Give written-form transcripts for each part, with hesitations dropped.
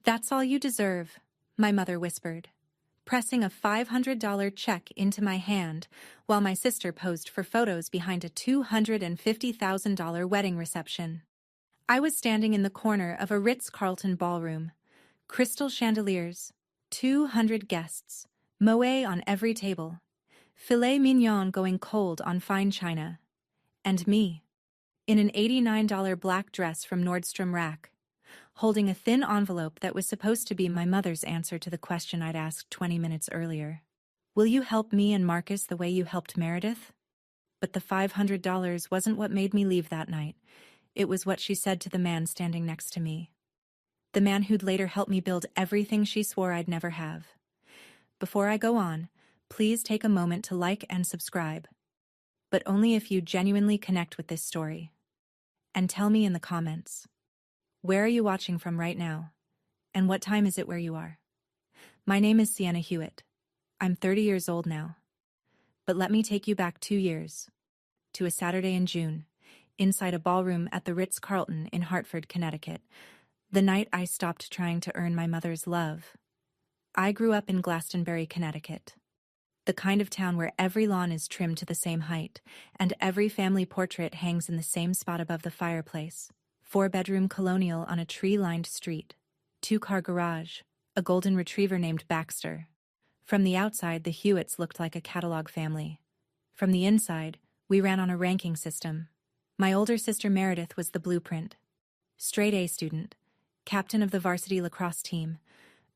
That's all you deserve, my mother whispered, pressing a $500 check into my hand while my sister posed for photos behind a $250,000 wedding reception. I was standing in the corner of a Ritz-Carlton ballroom. Crystal chandeliers, 200 guests, Moet on every table, filet mignon going cold on fine china. And me, in an $89 black dress from Nordstrom Rack, holding a thin envelope that was supposed to be my mother's answer to the question I'd asked 20 minutes earlier. Will you help me and Marcus the way you helped Meredith? But the $500 wasn't what made me leave that night. It was what she said to the man standing next to me. The man who'd later help me build everything she swore I'd never have. Before I go on, please take a moment to like and subscribe. But only if you genuinely connect with this story. And tell me in the comments, where are you watching from right now? And what time is it where you are? My name is Sienna Hewitt. I'm 30 years old now. But let me take you back 2 years. To a Saturday in June, inside a ballroom at the Ritz-Carlton in Hartford, Connecticut, the night I stopped trying to earn my mother's love. I grew up in Glastonbury, Connecticut. The kind of town where every lawn is trimmed to the same height, and every family portrait hangs in the same spot above the fireplace. 4-bedroom colonial on a tree-lined street, 2-car garage, a golden retriever named Baxter. From the outside, the Hewitts looked like a catalog family. From the inside, we ran on a ranking system. My older sister Meredith was the blueprint. Straight A student, captain of the varsity lacrosse team,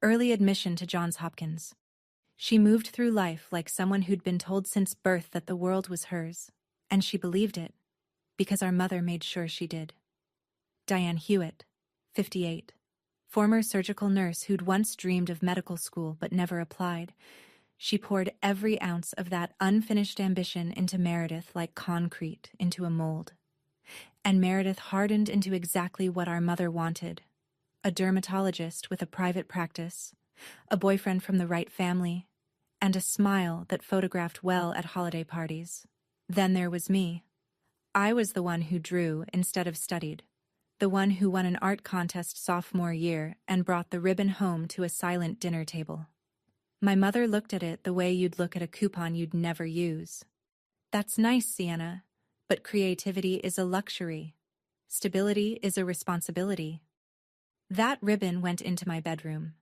early admission to Johns Hopkins. She moved through life like someone who'd been told since birth that the world was hers, and she believed it, because our mother made sure she did. Diane Hewitt, 58, former surgical nurse who'd once dreamed of medical school but never applied. She poured every ounce of that unfinished ambition into Meredith like concrete into a mold. And Meredith hardened into exactly what our mother wanted. A dermatologist with a private practice, a boyfriend from the right family, and a smile that photographed well at holiday parties. Then there was me. I was the one who drew instead of studied, the one who won an art contest sophomore year and brought the ribbon home to a silent dinner table. My mother looked at it the way you'd look at a coupon you'd never use. That's nice, Sienna, but creativity is a luxury. Stability is a responsibility. That ribbon went into my bedroom.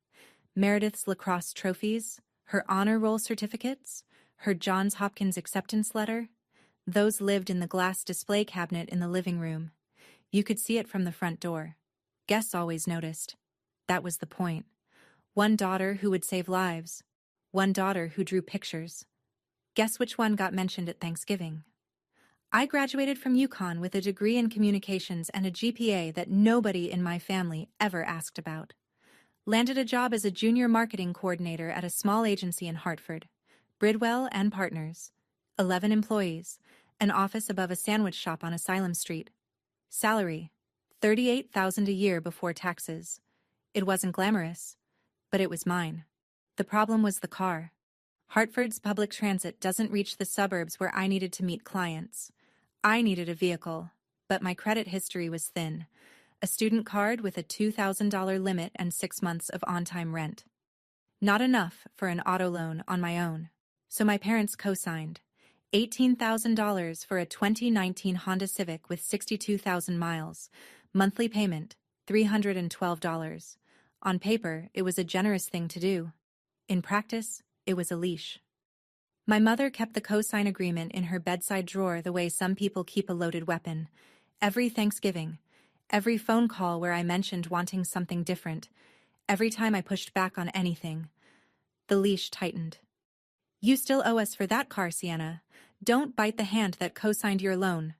Meredith's lacrosse trophies, her honor roll certificates, her Johns Hopkins acceptance letter, those lived in the glass display cabinet in the living room. You could see it from the front door. Guests always noticed. That was the point. One daughter who would save lives. One daughter who drew pictures. Guess which one got mentioned at Thanksgiving? I graduated from UConn with a degree in communications and a GPA that nobody in my family ever asked about. Landed a job as a junior marketing coordinator at a small agency in Hartford. Bridwell and Partners. 11 employees. An office above a sandwich shop on Asylum Street. Salary, $38,000 a year before taxes. It wasn't glamorous, but it was mine. The problem was the car. Hartford's public transit doesn't reach the suburbs where I needed to meet clients. I needed a vehicle, but my credit history was thin. A student card with a $2,000 limit and 6 months of on-time rent. Not enough for an auto loan on my own. So my parents co-signed. $18,000 for a 2019 Honda Civic with 62,000 miles. Monthly payment, $312. On paper, it was a generous thing to do. In practice, it was a leash. My mother kept the co-sign agreement in her bedside drawer the way some people keep a loaded weapon. Every Thanksgiving, every phone call where I mentioned wanting something different, every time I pushed back on anything, the leash tightened. You still owe us for that car, Sienna. Don't bite the hand that co-signed your loan.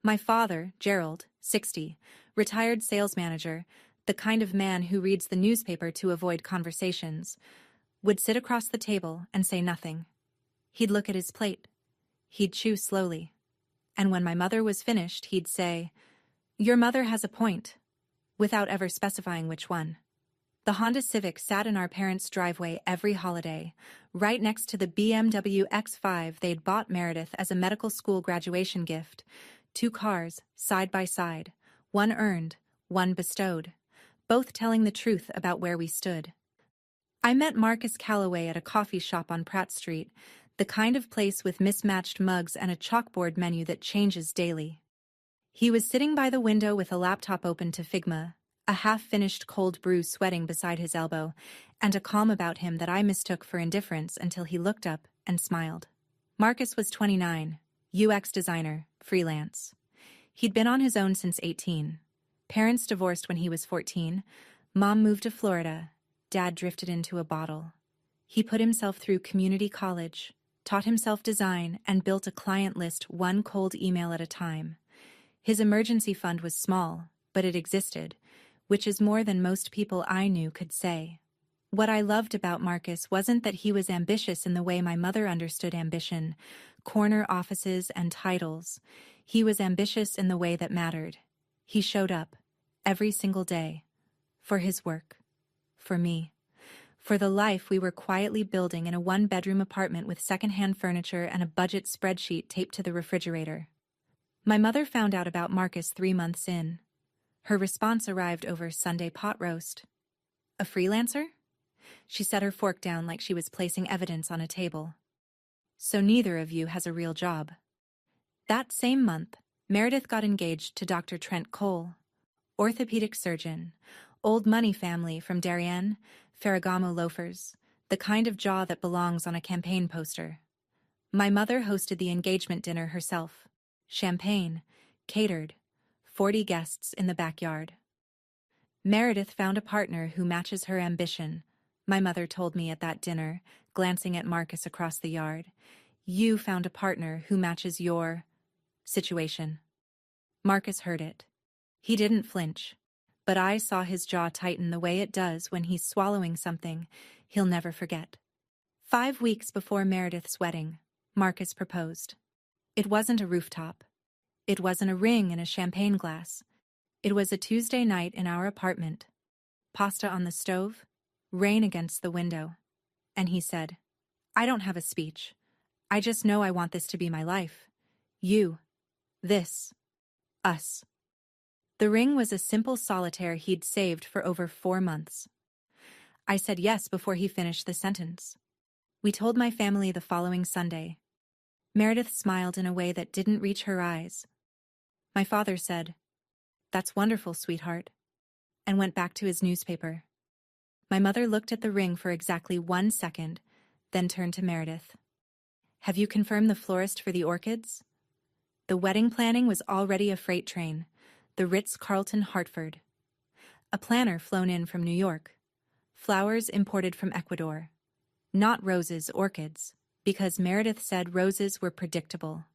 My father, Gerald, 60, retired sales manager, the kind of man who reads the newspaper to avoid conversations, would sit across the table and say nothing. He'd look at his plate. He'd chew slowly. And when my mother was finished, he'd say, "Your mother has a point," without ever specifying which one. The Honda Civic sat in our parents' driveway every holiday, right next to the BMW X5 they'd bought Meredith as a medical school graduation gift. 2 cars, side by side, one earned, one bestowed. both telling the truth about where we stood. I met Marcus Calloway at a coffee shop on Pratt Street, the kind of place with mismatched mugs and a chalkboard menu that changes daily. He was sitting by the window with a laptop open to Figma, a half-finished cold brew sweating beside his elbow, and a calm about him that I mistook for indifference until he looked up and smiled. Marcus was 29, UX designer, freelance. He'd been on his own since 18. Parents divorced when he was 14. Mom moved to Florida. Dad drifted into a bottle. He put himself through community college, taught himself design, and built a client list one cold email at a time. His emergency fund was small, but it existed, which is more than most people I knew could say. What I loved about Marcus wasn't that he was ambitious in the way my mother understood ambition, corner offices and titles. He was ambitious in the way that mattered. He showed up, every single day, for his work, for me, for the life we were quietly building in a one-bedroom apartment with secondhand furniture and a budget spreadsheet taped to the refrigerator. My mother found out about Marcus 3 months in. Her response arrived over Sunday pot roast. A freelancer? She set her fork down like she was placing evidence on a table. So neither of you has a real job. That same month, Meredith got engaged to Dr. Trent Cole, orthopedic surgeon, old money family from Darien, Ferragamo loafers, the kind of jaw that belongs on a campaign poster. My mother hosted the engagement dinner herself. Champagne, catered, 40 guests in the backyard. Meredith found a partner who matches her ambition, my mother told me at that dinner, glancing at Marcus across the yard. You found a partner who matches your situation. Marcus heard it. He didn't flinch, but I saw his jaw tighten the way it does when he's swallowing something he'll never forget. 5 weeks before Meredith's wedding, Marcus proposed. It wasn't a rooftop. It wasn't a ring in a champagne glass. It was a Tuesday night in our apartment. Pasta on the stove, rain against the window. And he said, I don't have a speech. I just know I want this to be my life. You. This. Us. The ring was a simple solitaire he'd saved for over 4 months. I said yes before he finished the sentence. We told my family the following Sunday. Meredith smiled in a way that didn't reach her eyes. My father said, That's wonderful, sweetheart, and went back to his newspaper. My mother looked at the ring for exactly 1 second, then turned to Meredith. Have you confirmed the florist for the orchids? The wedding planning was already a freight train, the Ritz-Carlton Hartford. A planner flown in from New York. Flowers imported from Ecuador. Not roses, orchids, because Meredith said roses were predictable.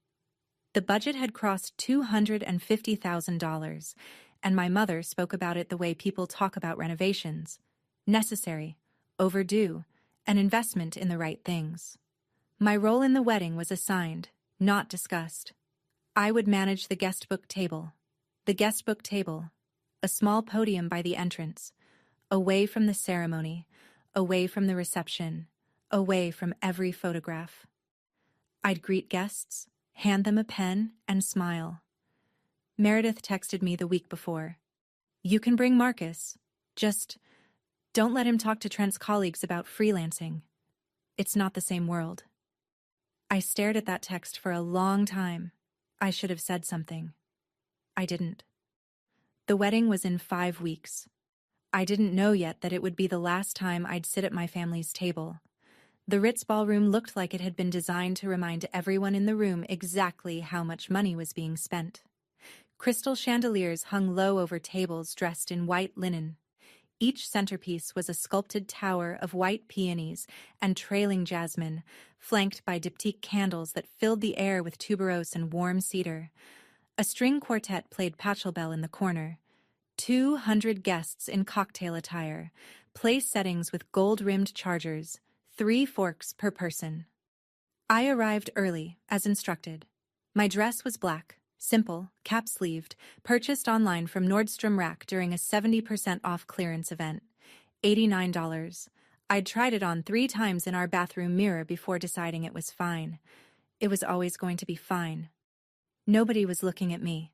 The budget had crossed $250,000, and my mother spoke about it the way people talk about renovations. Necessary, overdue, an investment in the right things. My role in the wedding was assigned, not discussed. I would manage the guest book table. The guest book table, a small podium by the entrance, away from the ceremony, away from the reception, away from every photograph. I'd greet guests, hand them a pen, and smile. Meredith texted me the week before. You can bring Marcus. Just don't let him talk to Trent's colleagues about freelancing. It's not the same world. I stared at that text for a long time. I should have said something. I didn't. The wedding was in 5 weeks. I didn't know yet that it would be the last time I'd sit at my family's table. The Ritz ballroom looked like it had been designed to remind everyone in the room exactly how much money was being spent. Crystal chandeliers hung low over tables dressed in white linen. Each centerpiece was a sculpted tower of white peonies and trailing jasmine, flanked by diptyque candles that filled the air with tuberose and warm cedar. A string quartet played Pachelbel in the corner. 200 guests in cocktail attire, place settings with gold-rimmed chargers, 3 forks per person. I arrived early, as instructed. My dress was black, simple, cap-sleeved, purchased online from Nordstrom Rack during a 70% off clearance event. $89. I'd tried it on 3 times in our bathroom mirror before deciding it was fine. It was always going to be fine. Nobody was looking at me.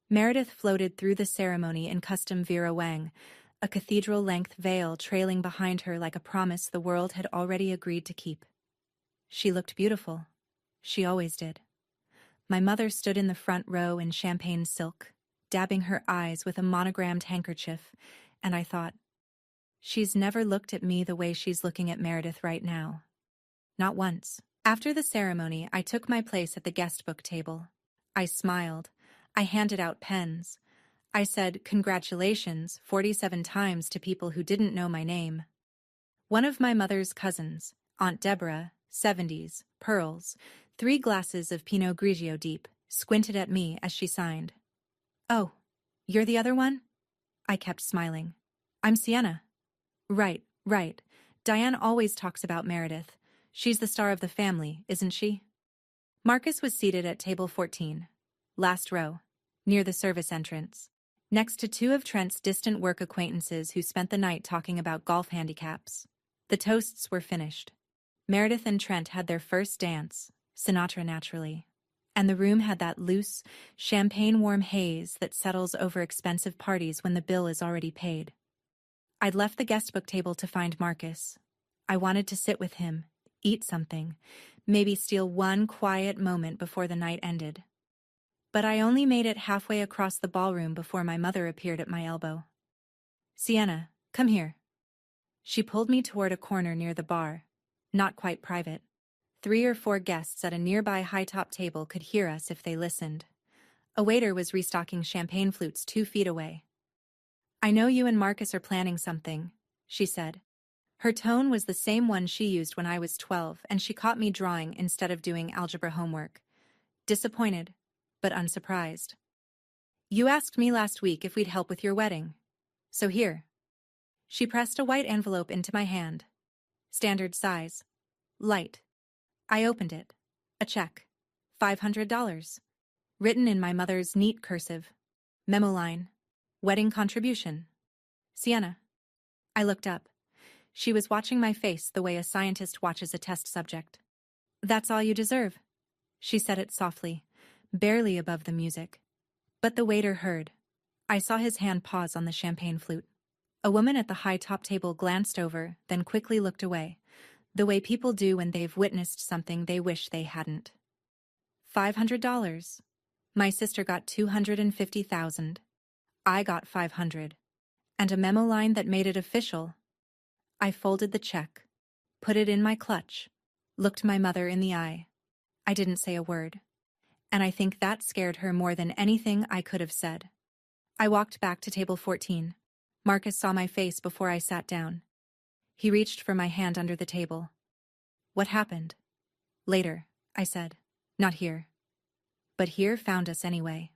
Meredith floated through the ceremony in custom Vera Wang, a cathedral-length veil trailing behind her like a promise the world had already agreed to keep. She looked beautiful. She always did. My mother stood in the front row in champagne silk, dabbing her eyes with a monogrammed handkerchief, and I thought, she's never looked at me the way she's looking at Meredith right now. Not once. After the ceremony, I took my place at the guest book table. I smiled. I handed out pens. I said, "Congratulations," 47 times to people who didn't know my name. One of my mother's cousins, Aunt Deborah, 70s, pearls, 3 glasses of Pinot Grigio deep, squinted at me as she signed. "Oh, you're the other one?" I kept smiling. "I'm Sienna." Right. Diane always talks about Meredith. She's the star of the family, isn't she?" Marcus was seated at table 14, last row, near the service entrance, next to 2 of Trent's distant work acquaintances who spent the night talking about golf handicaps. The toasts were finished. Meredith and Trent had their first dance, Sinatra naturally, and the room had that loose, champagne-warm haze that settles over expensive parties when the bill is already paid. I'd left the guest book table to find Marcus. I wanted to sit with him, eat something, maybe steal one quiet moment before the night ended. But I only made it halfway across the ballroom before my mother appeared at my elbow. "Sienna, come here." She pulled me toward a corner near the bar, not quite private. 3 or 4 guests at a nearby high-top table could hear us if they listened. A waiter was restocking champagne flutes 2 feet away. "I know you and Marcus are planning something," she said. Her tone was the same one she used when I was 12, and she caught me drawing instead of doing algebra homework. Disappointed, but unsurprised. "You asked me last week if we'd help with your wedding. So here." She pressed a white envelope into my hand. Standard size. Light. I opened it. A check. $500. Written in my mother's neat cursive. Memo line. "Wedding contribution. Sienna." I looked up. She was watching my face the way a scientist watches a test subject. "That's all you deserve." She said it softly, barely above the music. But the waiter heard. I saw his hand pause on the champagne flute. A woman at the high-top table glanced over, then quickly looked away, the way people do when they've witnessed something they wish they hadn't. $500. My sister got $250,000. I got $500. And a memo line that made it official. I folded the check, put it in my clutch, looked my mother in the eye. I didn't say a word. And I think that scared her more than anything I could have said. I walked back to table 14. Marcus saw my face before I sat down. He reached for my hand under the table. "What happened?" "Later," I said. "Not here." But here found us anyway.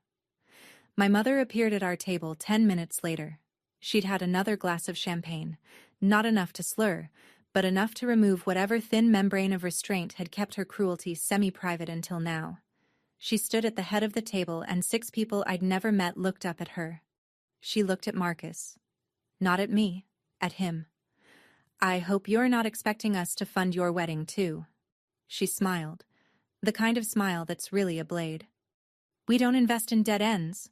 My mother appeared at our table 10 minutes later. She'd had another glass of champagne, not enough to slur, but enough to remove whatever thin membrane of restraint had kept her cruelty semi-private until now. She stood at the head of the table and 6 people I'd never met looked up at her. She looked at Marcus. Not at me, at him. "I hope you're not expecting us to fund your wedding, too." She smiled, the kind of smile that's really a blade. "We don't invest in dead ends."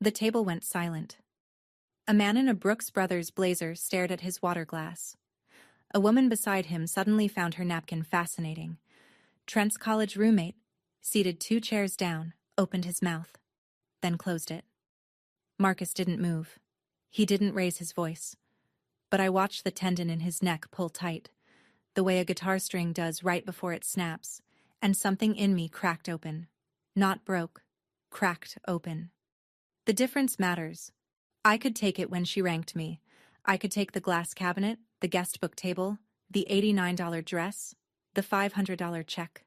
The table went silent. A man in a Brooks Brothers blazer stared at his water glass. A woman beside him suddenly found her napkin fascinating. Trent's college roommate, seated 2 chairs down, opened his mouth, then closed it. Marcus didn't move. He didn't raise his voice. But I watched the tendon in his neck pull tight, the way a guitar string does right before it snaps, and something in me cracked open. Not broke, cracked open. The difference matters. I could take it when she ranked me. I could take the glass cabinet, the guest book table, the $89 dress, the $500 check.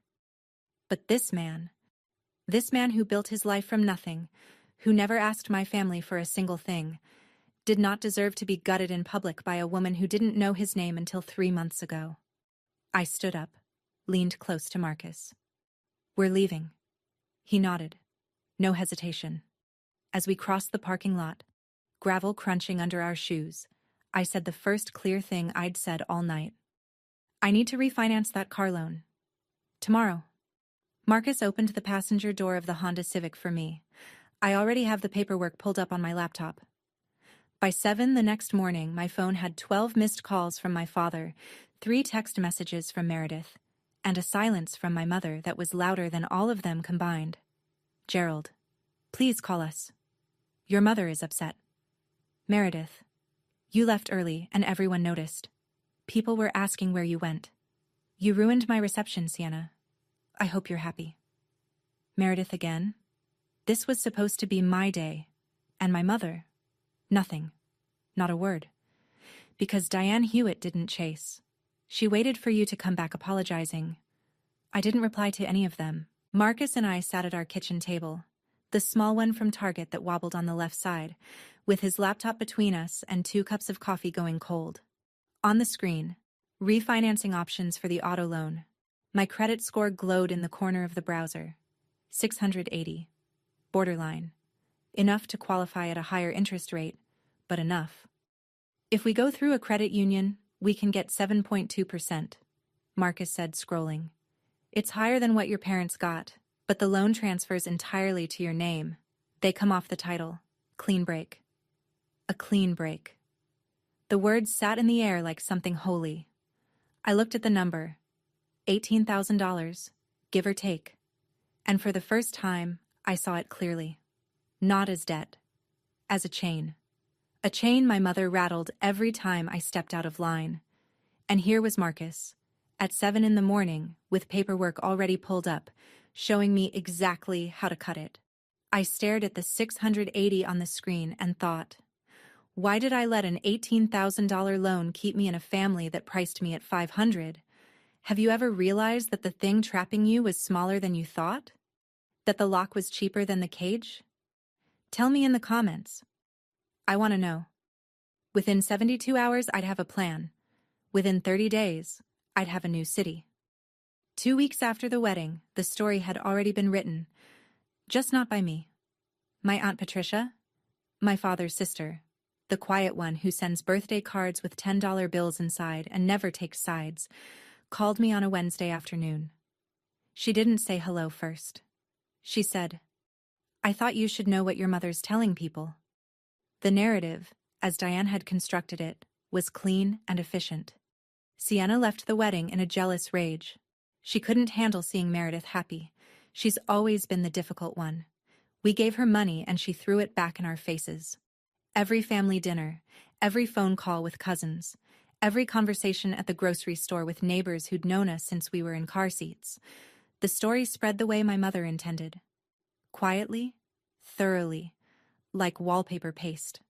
But this man who built his life from nothing, who never asked my family for a single thing, did not deserve to be gutted in public by a woman who didn't know his name until 3 months ago. I stood up, leaned close to Marcus. "We're leaving." He nodded. No hesitation. As we crossed the parking lot, gravel crunching under our shoes, I said the first clear thing I'd said all night. "I need to refinance that car loan. Tomorrow." Marcus opened the passenger door of the Honda Civic for me. I already have the paperwork pulled up on my laptop. By 7 the next morning, my phone had 12 missed calls from my father, 3 text messages from Meredith, and a silence from my mother that was louder than all of them combined. Gerald, please call us. Your mother is upset. Meredith, you left early and everyone noticed. People were asking where you went. You ruined my reception, Sienna. I hope you're happy. Meredith again. This was supposed to be my day. And my mother. Nothing. Not a word. Because Diane Hewitt didn't chase. She waited for you to come back apologizing. I didn't reply to any of them. Marcus and I sat at our kitchen table, the small one from Target that wobbled on the left side, with his laptop between us and 2 cups of coffee going cold. On the screen, refinancing options for the auto loan. My credit score glowed in the corner of the browser. 680. Borderline. Enough to qualify at a higher interest rate, but enough. If we go through a credit union, we can get 7.2%, Marcus said, scrolling. It's higher than what your parents got, but the loan transfers entirely to your name. They come off the title. Clean break. A clean break. The words sat in the air like something holy. I looked at the number. $18,000, give or take. And for the first time, I saw it clearly. Not as debt. As a chain. A chain my mother rattled every time I stepped out of line. And here was Marcus, at 7 in the morning, with paperwork already pulled up, showing me exactly how to cut it. I stared at the 680 on the screen and thought, why did I let an $18,000 loan keep me in a family that priced me at $500? Have you ever realized that the thing trapping you was smaller than you thought? That the lock was cheaper than the cage? Tell me in the comments. I want to know. Within 72 hours, I'd have a plan. Within 30 days, I'd have a new city. 2 weeks after the wedding, the story had already been written, just not by me. My Aunt Patricia, my father's sister, the quiet one who sends birthday cards with $10 bills inside and never takes sides, called me on a Wednesday afternoon. She didn't say hello first. She said, I thought you should know what your mother's telling people. The narrative, as Diane had constructed it, was clean and efficient. Sienna left the wedding in a jealous rage. She couldn't handle seeing Meredith happy. She's always been the difficult one. We gave her money and she threw it back in our faces. Every family dinner, every phone call with cousins, every conversation at the grocery store with neighbors who'd known us since we were in car seats. The story spread the way my mother intended. Quietly, thoroughly, like wallpaper paste.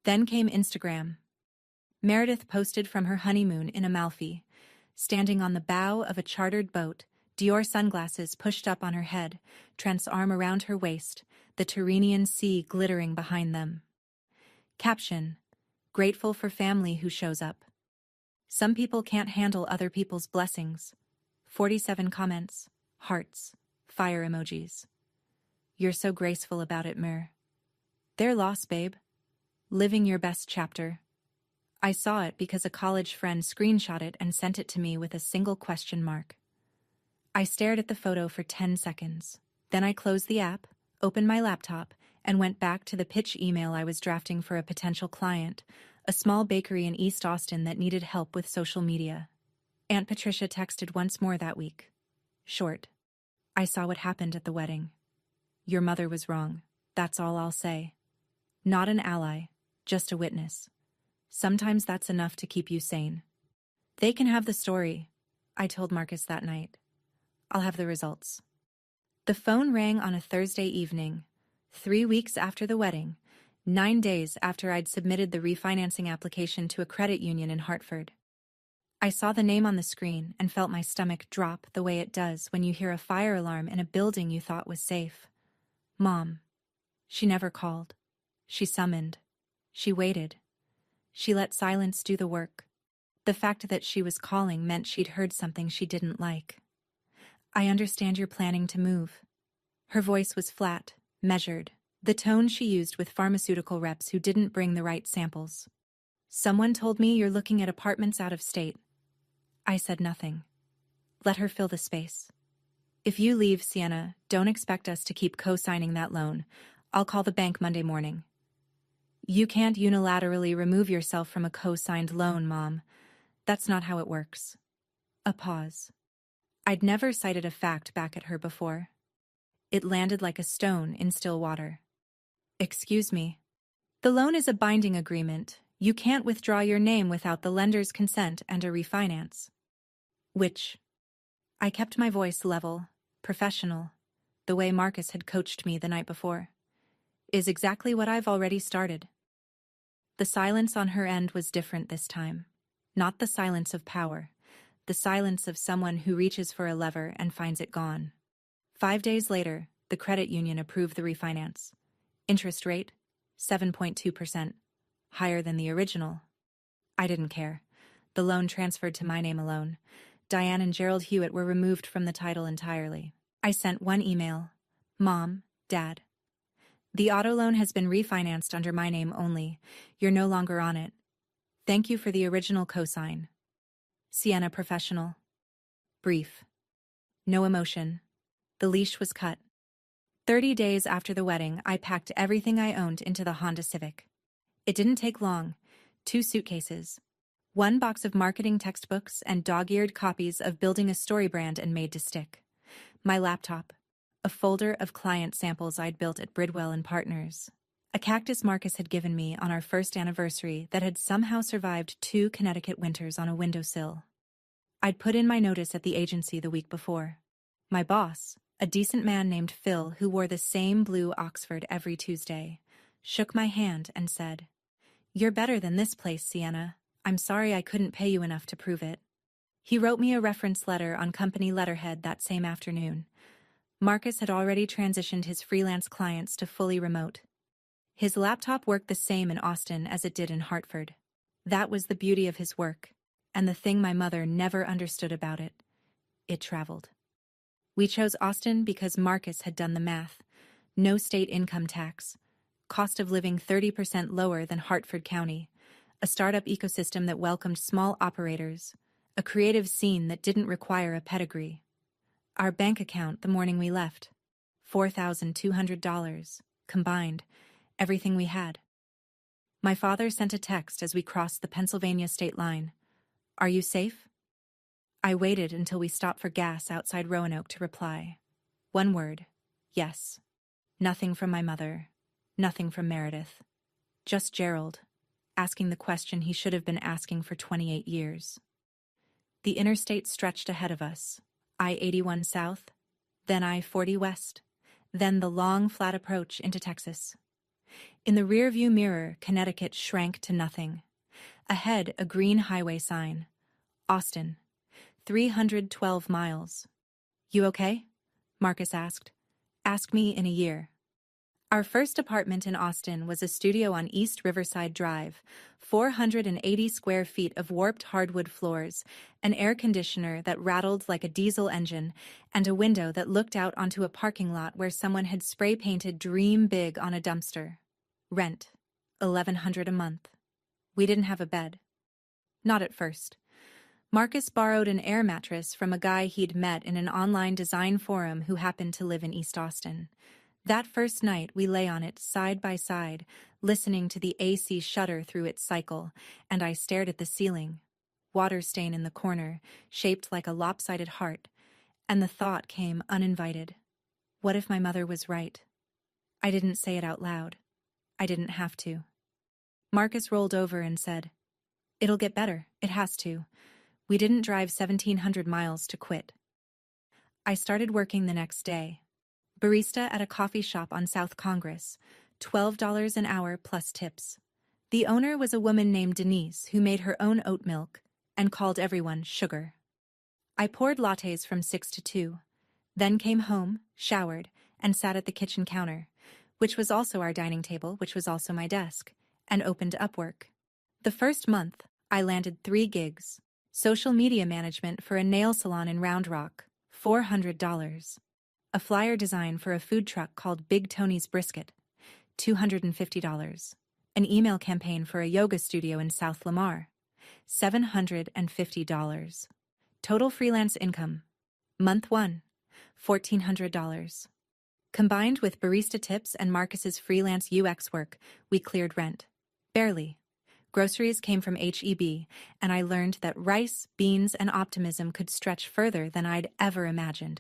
Then came Instagram. Meredith posted from her honeymoon in Amalfi, standing on the bow of a chartered boat, Dior sunglasses pushed up on her head, Trent's arm around her waist, the Tyrrhenian Sea glittering behind them. Caption: grateful for family who shows up. Some people can't handle other people's blessings. 47 comments, hearts, fire emojis. You're so graceful about it, Mer. Their loss, babe. Living your best chapter. I saw it because a college friend screenshot it and sent it to me with a single question mark. I stared at the photo for 10 seconds. Then I closed the app, opened my laptop, and went back to the pitch email I was drafting for a potential client, a small bakery in East Austin that needed help with social media. Aunt Patricia texted once more that week. Short. I saw what happened at the wedding. Your mother was wrong. That's all I'll say. Not an ally, just a witness. Sometimes that's enough to keep you sane. They can have the story, I told Marcus that night. I'll have the results. The phone rang on a Thursday evening, 3 weeks after the wedding, 9 days after I'd submitted the refinancing application to a credit union in Hartford. I saw the name on the screen and felt my stomach drop the way it does when you hear a fire alarm in a building you thought was safe. Mom. She never called. She summoned. She waited. She let silence do the work. The fact that she was calling meant she'd heard something she didn't like. I understand you're planning to move. Her voice was flat, measured, the tone she used with pharmaceutical reps who didn't bring the right samples. Someone told me you're looking at apartments out of state. I said nothing. Let her fill the space. If you leave, Sienna, don't expect us to keep co-signing that loan. I'll call the bank Monday morning. You can't unilaterally remove yourself from a co-signed loan, Mom. That's not how it works. A pause. I'd never cited a fact back at her before. It landed like a stone in still water. Excuse me. The loan is a binding agreement. You can't withdraw your name without the lender's consent and a refinance. Which? I kept my voice level, professional, the way Marcus had coached me the night before. Is exactly what I've already started. The silence on her end was different this time. Not the silence of power, the silence of someone who reaches for a lever and finds it gone. 5 days later, the credit union approved the refinance. Interest rate, 7.2%, higher than the original. I didn't care. The loan transferred to my name alone. Diane and Gerald Hewitt were removed from the title entirely. I sent one email. Mom, Dad. The auto loan has been refinanced under my name only. You're no longer on it. Thank you for the original cosign. Sienna Professional. Brief. No emotion. The leash was cut. 30 days after the wedding, I packed everything I owned into the Honda Civic. It didn't take long. 2 suitcases. 1 box of marketing textbooks and dog-eared copies of Building a Story Brand and Made to Stick. My laptop. A folder of client samples I'd built at Bridwell and Partners. A cactus Marcus had given me on our first anniversary that had somehow survived 2 Connecticut winters on a windowsill. I'd put in my notice at the agency the week before. My boss, a decent man named Phil who wore the same blue Oxford every Tuesday, shook my hand and said, "You're better than this place, Sienna. I'm sorry I couldn't pay you enough to prove it." He wrote me a reference letter on company letterhead that same afternoon. Marcus had already transitioned his freelance clients to fully remote. His laptop worked the same in Austin as it did in Hartford. That was the beauty of his work, and the thing my mother never understood about it. It traveled. We chose Austin because Marcus had done the math. No state income tax. Cost of living 30% lower than Hartford County. A startup ecosystem that welcomed small operators. A creative scene that didn't require a pedigree. Our bank account the morning we left. $4,200. Combined. Everything we had. My father sent a text as we crossed the Pennsylvania state line. "Are you safe?" I waited until we stopped for gas outside Roanoke to reply. One word. Yes. Nothing from my mother. Nothing from Meredith. Just Gerald, asking the question he should have been asking for 28 years. The interstate stretched ahead of us. I-81 south, then I-40 west, then the long, flat approach into Texas. In the rearview mirror, Connecticut shrank to nothing. Ahead, a green highway sign. Austin. 312 miles. "You okay?" Marcus asked. "Ask me in a year." Our first apartment in Austin was a studio on East Riverside Drive, 480 square feet of warped hardwood floors, an air conditioner that rattled like a diesel engine, and a window that looked out onto a parking lot where someone had spray-painted "Dream Big" on a dumpster. Rent, $1,100 a month. We didn't have a bed. Not at first. Marcus borrowed an air mattress from a guy he'd met in an online design forum who happened to live in East Austin. That first night, we lay on it side by side, listening to the AC shudder through its cycle, and I stared at the ceiling. Water stain in the corner, shaped like a lopsided heart, and the thought came uninvited. What if my mother was right? I didn't say it out loud. I didn't have to. Marcus rolled over and said, "It'll get better. It has to. We didn't drive 1,700 miles to quit." I started working the next day. Barista at a coffee shop on South Congress, $12 an hour plus tips. The owner was a woman named Denise who made her own oat milk and called everyone sugar. I poured lattes from 6 to 2, then came home, showered, and sat at the kitchen counter, which was also our dining table, which was also my desk, and opened Upwork. The first month, I landed 3 gigs. Social media management for a nail salon in Round Rock, $400. A flyer design for a food truck called Big Tony's Brisket, $250. An email campaign for a yoga studio in South Lamar, $750. Total freelance income. Month 1, $1,400. Combined with barista tips and Marcus's freelance UX work, we cleared rent. Barely. Groceries came from H-E-B, and I learned that rice, beans, and optimism could stretch further than I'd ever imagined.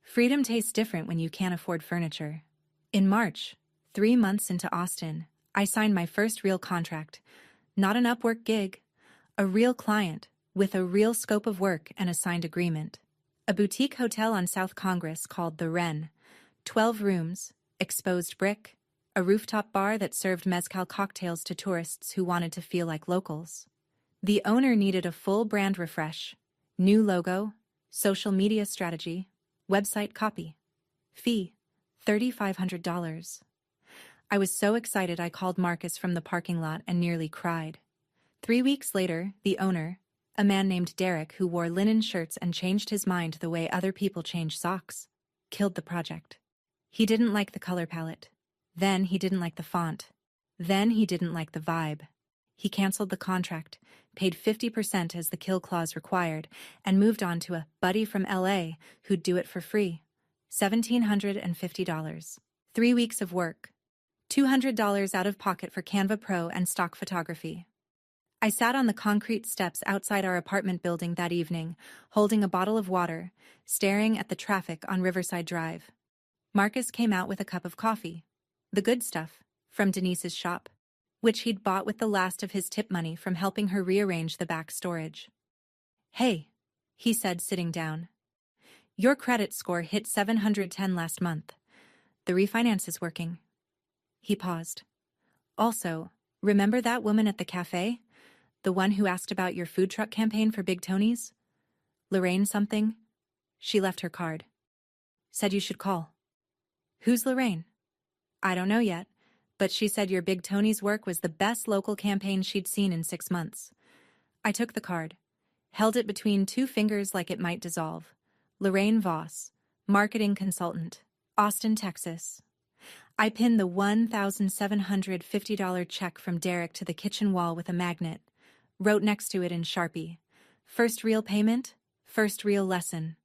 Freedom tastes different when you can't afford furniture. In March, 3 months into Austin, I signed my first real contract. Not an Upwork gig. A real client, with a real scope of work and a signed agreement. A boutique hotel on South Congress called The Wren. 12 rooms, exposed brick, a rooftop bar that served mezcal cocktails to tourists who wanted to feel like locals. The owner needed a full brand refresh. New logo, social media strategy, website copy. Fee, $3,500. I was so excited I called Marcus from the parking lot and nearly cried. 3 weeks later, the owner, a man named Derek who wore linen shirts and changed his mind the way other people change socks, killed the project. He didn't like the color palette. Then he didn't like the font. Then he didn't like the vibe. He canceled the contract, paid 50% as the kill clause required, and moved on to a buddy from LA who'd do it for free. $1,750. 3 weeks of work. $200 out of pocket for Canva Pro and stock photography. I sat on the concrete steps outside our apartment building that evening, holding a bottle of water, staring at the traffic on Riverside Drive. Marcus came out with a cup of coffee. The good stuff, from Denise's shop, which he'd bought with the last of his tip money from helping her rearrange the back storage. "Hey," he said, sitting down. "Your credit score hit 710 last month. The refinance is working." He paused. "Also, remember that woman at the cafe? The one who asked about your food truck campaign for Big Tony's? Lorraine something? She left her card. Said you should call." "Who's Lorraine?" "I don't know yet, but she said your Big Tony's work was the best local campaign she'd seen in 6 months." I took the card, held it between 2 fingers like it might dissolve. Lorraine Voss, marketing consultant, Austin, Texas. I pinned the $1,750 check from Derek to the kitchen wall with a magnet, wrote next to it in Sharpie, "First real payment, first real lesson."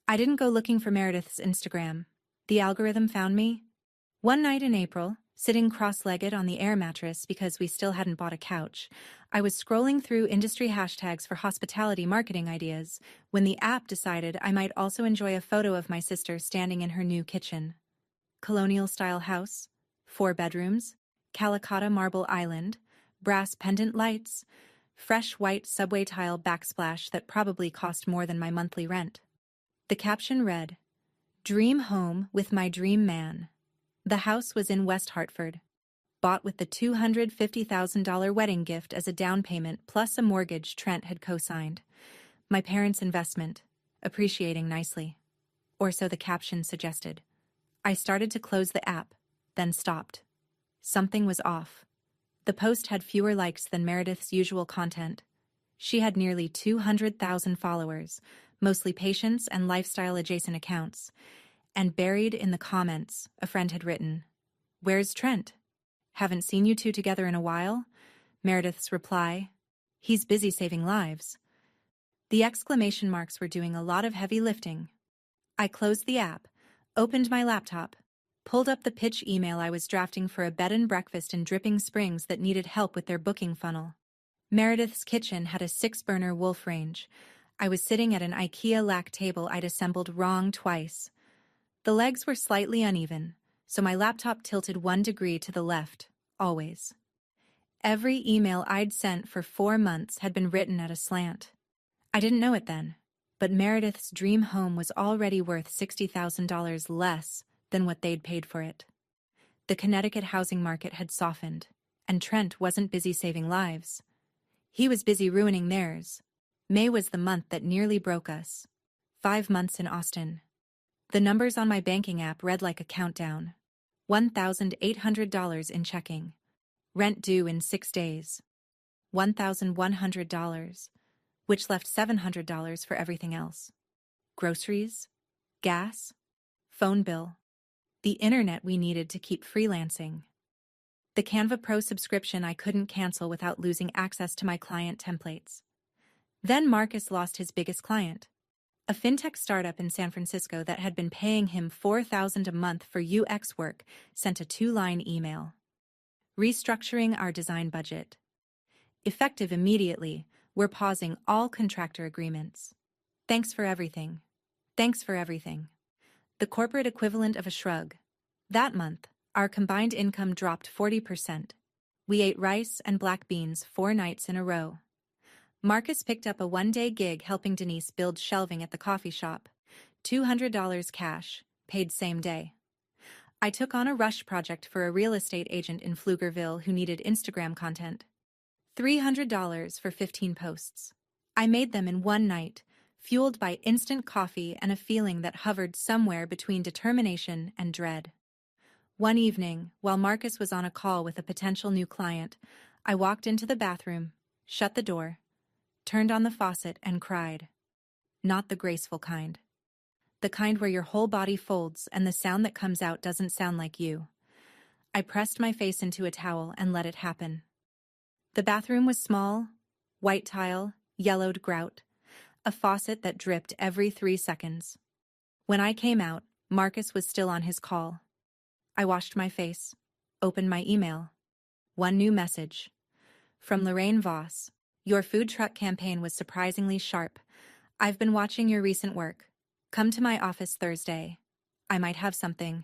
I didn't go looking for Meredith's Instagram. The algorithm found me. One night in April, sitting cross-legged on the air mattress because we still hadn't bought a couch, I was scrolling through industry hashtags for hospitality marketing ideas when the app decided I might also enjoy a photo of my sister standing in her new kitchen. Colonial-style house, 4 bedrooms, Calicotta marble island, brass pendant lights, fresh white subway tile backsplash that probably cost more than my monthly rent. The caption read, "Dream home with my dream man." The house was in West Hartford, bought with the $250,000 wedding gift as a down payment plus a mortgage Trent had co-signed. My parents' investment, appreciating nicely. Or so the caption suggested. I started to close the app, then stopped. Something was off. The post had fewer likes than Meredith's usual content. She had nearly 200,000 followers, mostly patients and lifestyle-adjacent accounts. And buried in the comments, a friend had written, "Where's Trent? Haven't seen you two together in a while?" Meredith's reply, "He's busy saving lives." The exclamation marks were doing a lot of heavy lifting. I closed the app, opened my laptop, pulled up the pitch email I was drafting for a bed and breakfast in Dripping Springs that needed help with their booking funnel. Meredith's kitchen had a 6-burner wolf range. I was sitting at an IKEA lac table I'd assembled wrong twice. The legs were slightly uneven, so my laptop tilted 1 degree to the left, always. Every email I'd sent for 4 months had been written at a slant. I didn't know it then, but Meredith's dream home was already worth $60,000 less than what they'd paid for it. The Connecticut housing market had softened, and Trent wasn't busy saving lives. He was busy ruining theirs. May was the month that nearly broke us. 5 months in Austin. The numbers on my banking app read like a countdown. $1,800 in checking. Rent due in 6 days. $1,100, which left $700 for everything else. Groceries, gas, phone bill, the internet we needed to keep freelancing. The Canva Pro subscription I couldn't cancel without losing access to my client templates. Then Marcus lost his biggest client. A fintech startup in San Francisco that had been paying him $4,000 a month for UX work sent a 2-line email. restructuring our design budget. Effective immediately, we're pausing all contractor agreements. Thanks for everything. Thanks for everything. The corporate equivalent of a shrug. That month, our combined income dropped 40%. We ate rice and black beans 4 nights in a row. Marcus picked up a one-day gig helping Denise build shelving at the coffee shop. $200 cash, paid same day. I took on a rush project for a real estate agent in Pflugerville who needed Instagram content. $300 for 15 posts. I made them in one night, fueled by instant coffee and a feeling that hovered somewhere between determination and dread. One evening, while Marcus was on a call with a potential new client, I walked into the bathroom, shut the door, turned on the faucet, and cried. Not the graceful kind. The kind where your whole body folds and the sound that comes out doesn't sound like you. I pressed my face into a towel and let it happen. The bathroom was small, white tile, yellowed grout, a faucet that dripped every 3 seconds. When I came out, Marcus was still on his call. I washed my face, opened my email. One new message. From Lorraine Voss. Your food truck campaign was surprisingly sharp. I've been watching your recent work. Come to my office Thursday. I might have something.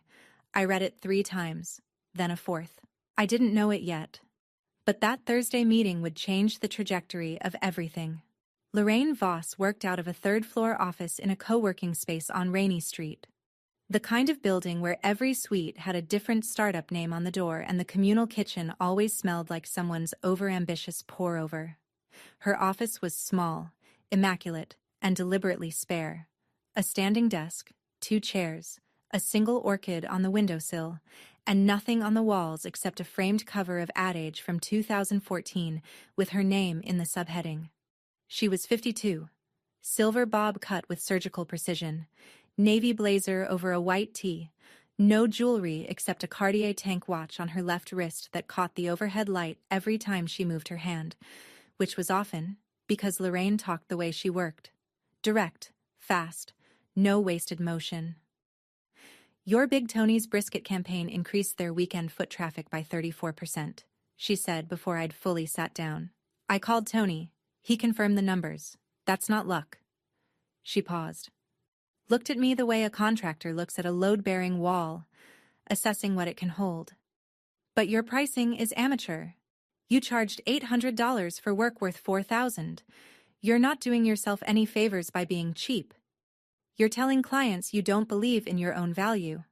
I read it 3 times, then a 4th. I didn't know it yet. But that Thursday meeting would change the trajectory of everything. Lorraine Voss worked out of a 3rd-floor office in a co-working space on Rainey Street. The kind of building where every suite had a different startup name on the door and the communal kitchen always smelled like someone's overambitious pour-over. Her office was small, immaculate, and deliberately spare. A standing desk, 2 chairs, a single orchid on the windowsill, and nothing on the walls except a framed cover of Ad Age from 2014 with her name in the subheading. She was 52, silver bob cut with surgical precision, navy blazer over a white tee, no jewelry except a Cartier tank watch on her left wrist that caught the overhead light every time she moved her hand, which was often because Lorraine talked the way she worked. Direct, fast, no wasted motion. Your Big Tony's brisket campaign increased their weekend foot traffic by 34%, she said before I'd fully sat down. I called Tony. He confirmed the numbers. That's not luck. She paused. Looked at me the way a contractor looks at a load-bearing wall, assessing what it can hold. But your pricing is amateur. You charged $800 for work worth $4,000. You're not doing yourself any favors by being cheap. You're telling clients you don't believe in your own value.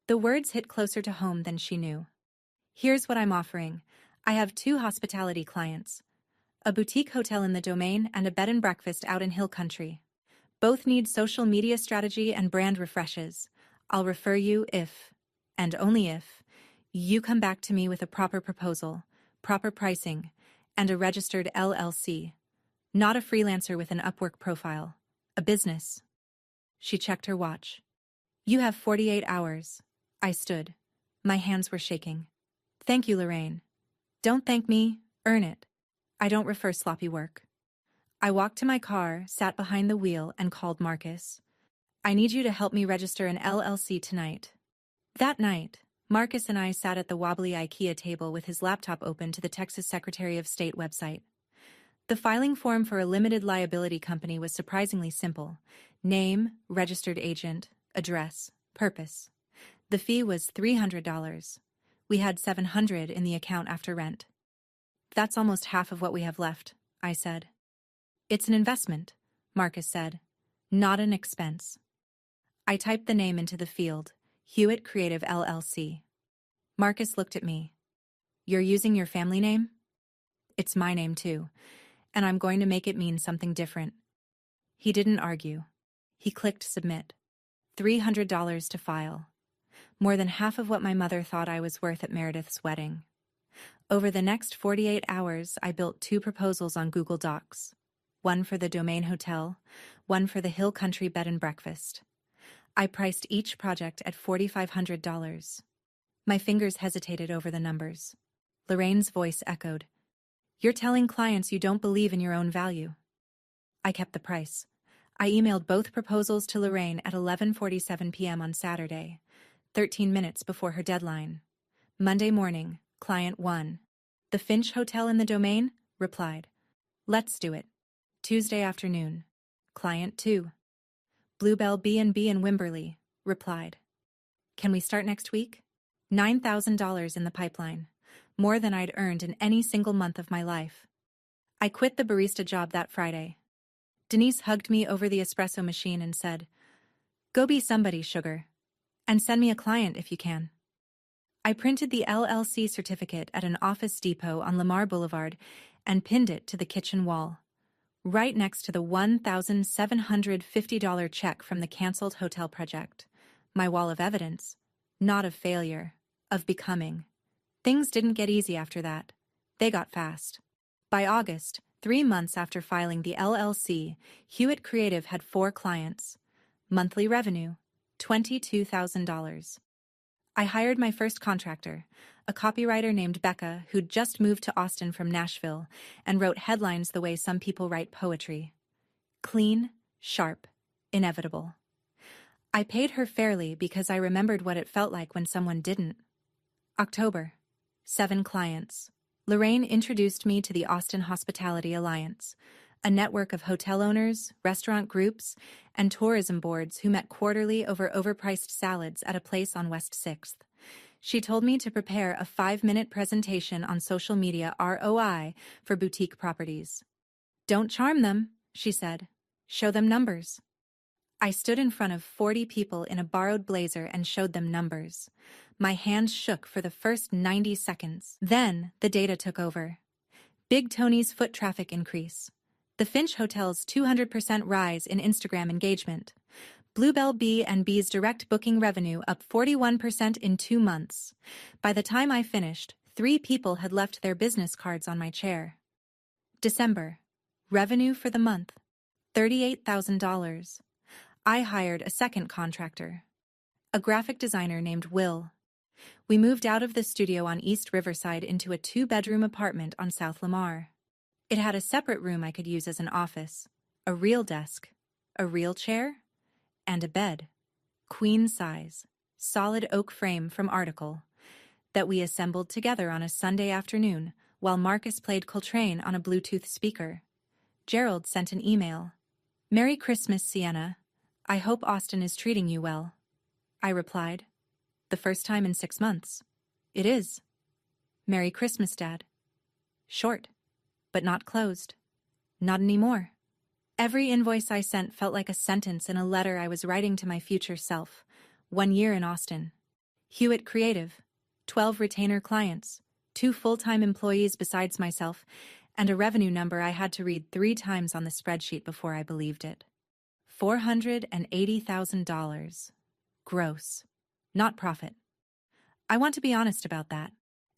The words hit closer to home than she knew. Here's what I'm offering. I have 2 hospitality clients. A boutique hotel in the Domain and a bed and breakfast out in Hill Country. Both need social media strategy and brand refreshes. I'll refer you if, and only if, you come back to me with a proper proposal, proper pricing, and a registered LLC. Not a freelancer with an Upwork profile. A business. She checked her watch. You have 48 hours. I stood. My hands were shaking. Thank you, Lorraine. Don't thank me, earn it. I don't refer sloppy work. I walked to my car, sat behind the wheel, and called Marcus. I need you to help me register an LLC tonight. That night, Marcus and I sat at the wobbly IKEA table with his laptop open to the Texas Secretary of State website. The filing form for a limited liability company was surprisingly simple. Name, registered agent, address, purpose. The fee was $300. We had $700 in the account after rent. That's almost half of what we have left, I said. It's an investment, Marcus said, not an expense. I typed the name into the field, Hewitt Creative LLC. Marcus looked at me. You're using your family name? It's my name too, and I'm going to make it mean something different. He didn't argue. He clicked submit. $300 to file. More than half of what my mother thought I was worth at Meredith's wedding. Over the next 48 hours, I built 2 proposals on Google Docs. One for the Domain Hotel, one for the Hill Country Bed and Breakfast. I priced each project at $4,500. My fingers hesitated over the numbers. Lorraine's voice echoed. You're telling clients you don't believe in your own value. I kept the price. I emailed both proposals to Lorraine at 11:47 p.m. on Saturday, 13 minutes before her deadline. Monday morning, Client 1. The Finch Hotel in the Domain? Replied. Let's do it. Tuesday afternoon. Client 2. Bluebell B&B in Wimberley. Replied. Can we start next week? $9,000 in the pipeline. More than I'd earned in any single month of my life. I quit the barista job that Friday. Denise hugged me over the espresso machine and said, "Go be somebody, sugar. And send me a client if you can." I printed the LLC certificate at an Office Depot on Lamar Boulevard and pinned it to the kitchen wall, right next to the $1,750 check from the canceled hotel project. My wall of evidence, not of failure, of becoming. Things didn't get easy after that. They got fast. By August, 3 months after filing the LLC, Hewitt Creative had 4 clients. Monthly revenue, $22,000. I hired my first contractor, a copywriter named Becca who'd just moved to Austin from Nashville and wrote headlines the way some people write poetry. Clean, sharp, inevitable. I paid her fairly because I remembered what it felt like when someone didn't. October. 7 clients. Lorraine introduced me to the Austin Hospitality Alliance, a network of hotel owners, restaurant groups, and tourism boards who met quarterly over overpriced salads at a place on West 6th. She told me to prepare a 5-minute presentation on social media ROI for boutique properties. Don't charm them, she said. Show them numbers. I stood in front of 40 people in a borrowed blazer and showed them numbers. My hands shook for the first 90 seconds. Then the data took over. Big Tony's foot traffic increase. The Finch Hotel's 200% rise in Instagram engagement. Bluebell B&B's direct booking revenue up 41% in 2 months. By the time I finished, 3 people had left their business cards on my chair. December. Revenue for the month, $38,000. I hired a second contractor, a graphic designer named Will. We moved out of the studio on East Riverside into a 2-bedroom apartment on South Lamar. It had a separate room I could use as an office, a real desk, a real chair, and a bed, queen size, solid oak frame from Article, that we assembled together on a Sunday afternoon while Marcus played Coltrane on a Bluetooth speaker. Gerald sent an email. "Merry Christmas, Sienna. I hope Austin is treating you well." I replied, "The first time in 6 months. It is. Merry Christmas, Dad." Short, but not closed. Not anymore. Every invoice I sent felt like a sentence in a letter I was writing to my future self. 1 year in Austin. Hewitt Creative. 12 retainer clients. 2 full-time employees besides myself, and a revenue number I had to read 3 times on the spreadsheet before I believed it. $480,000. Gross. Not profit. I want to be honest about that.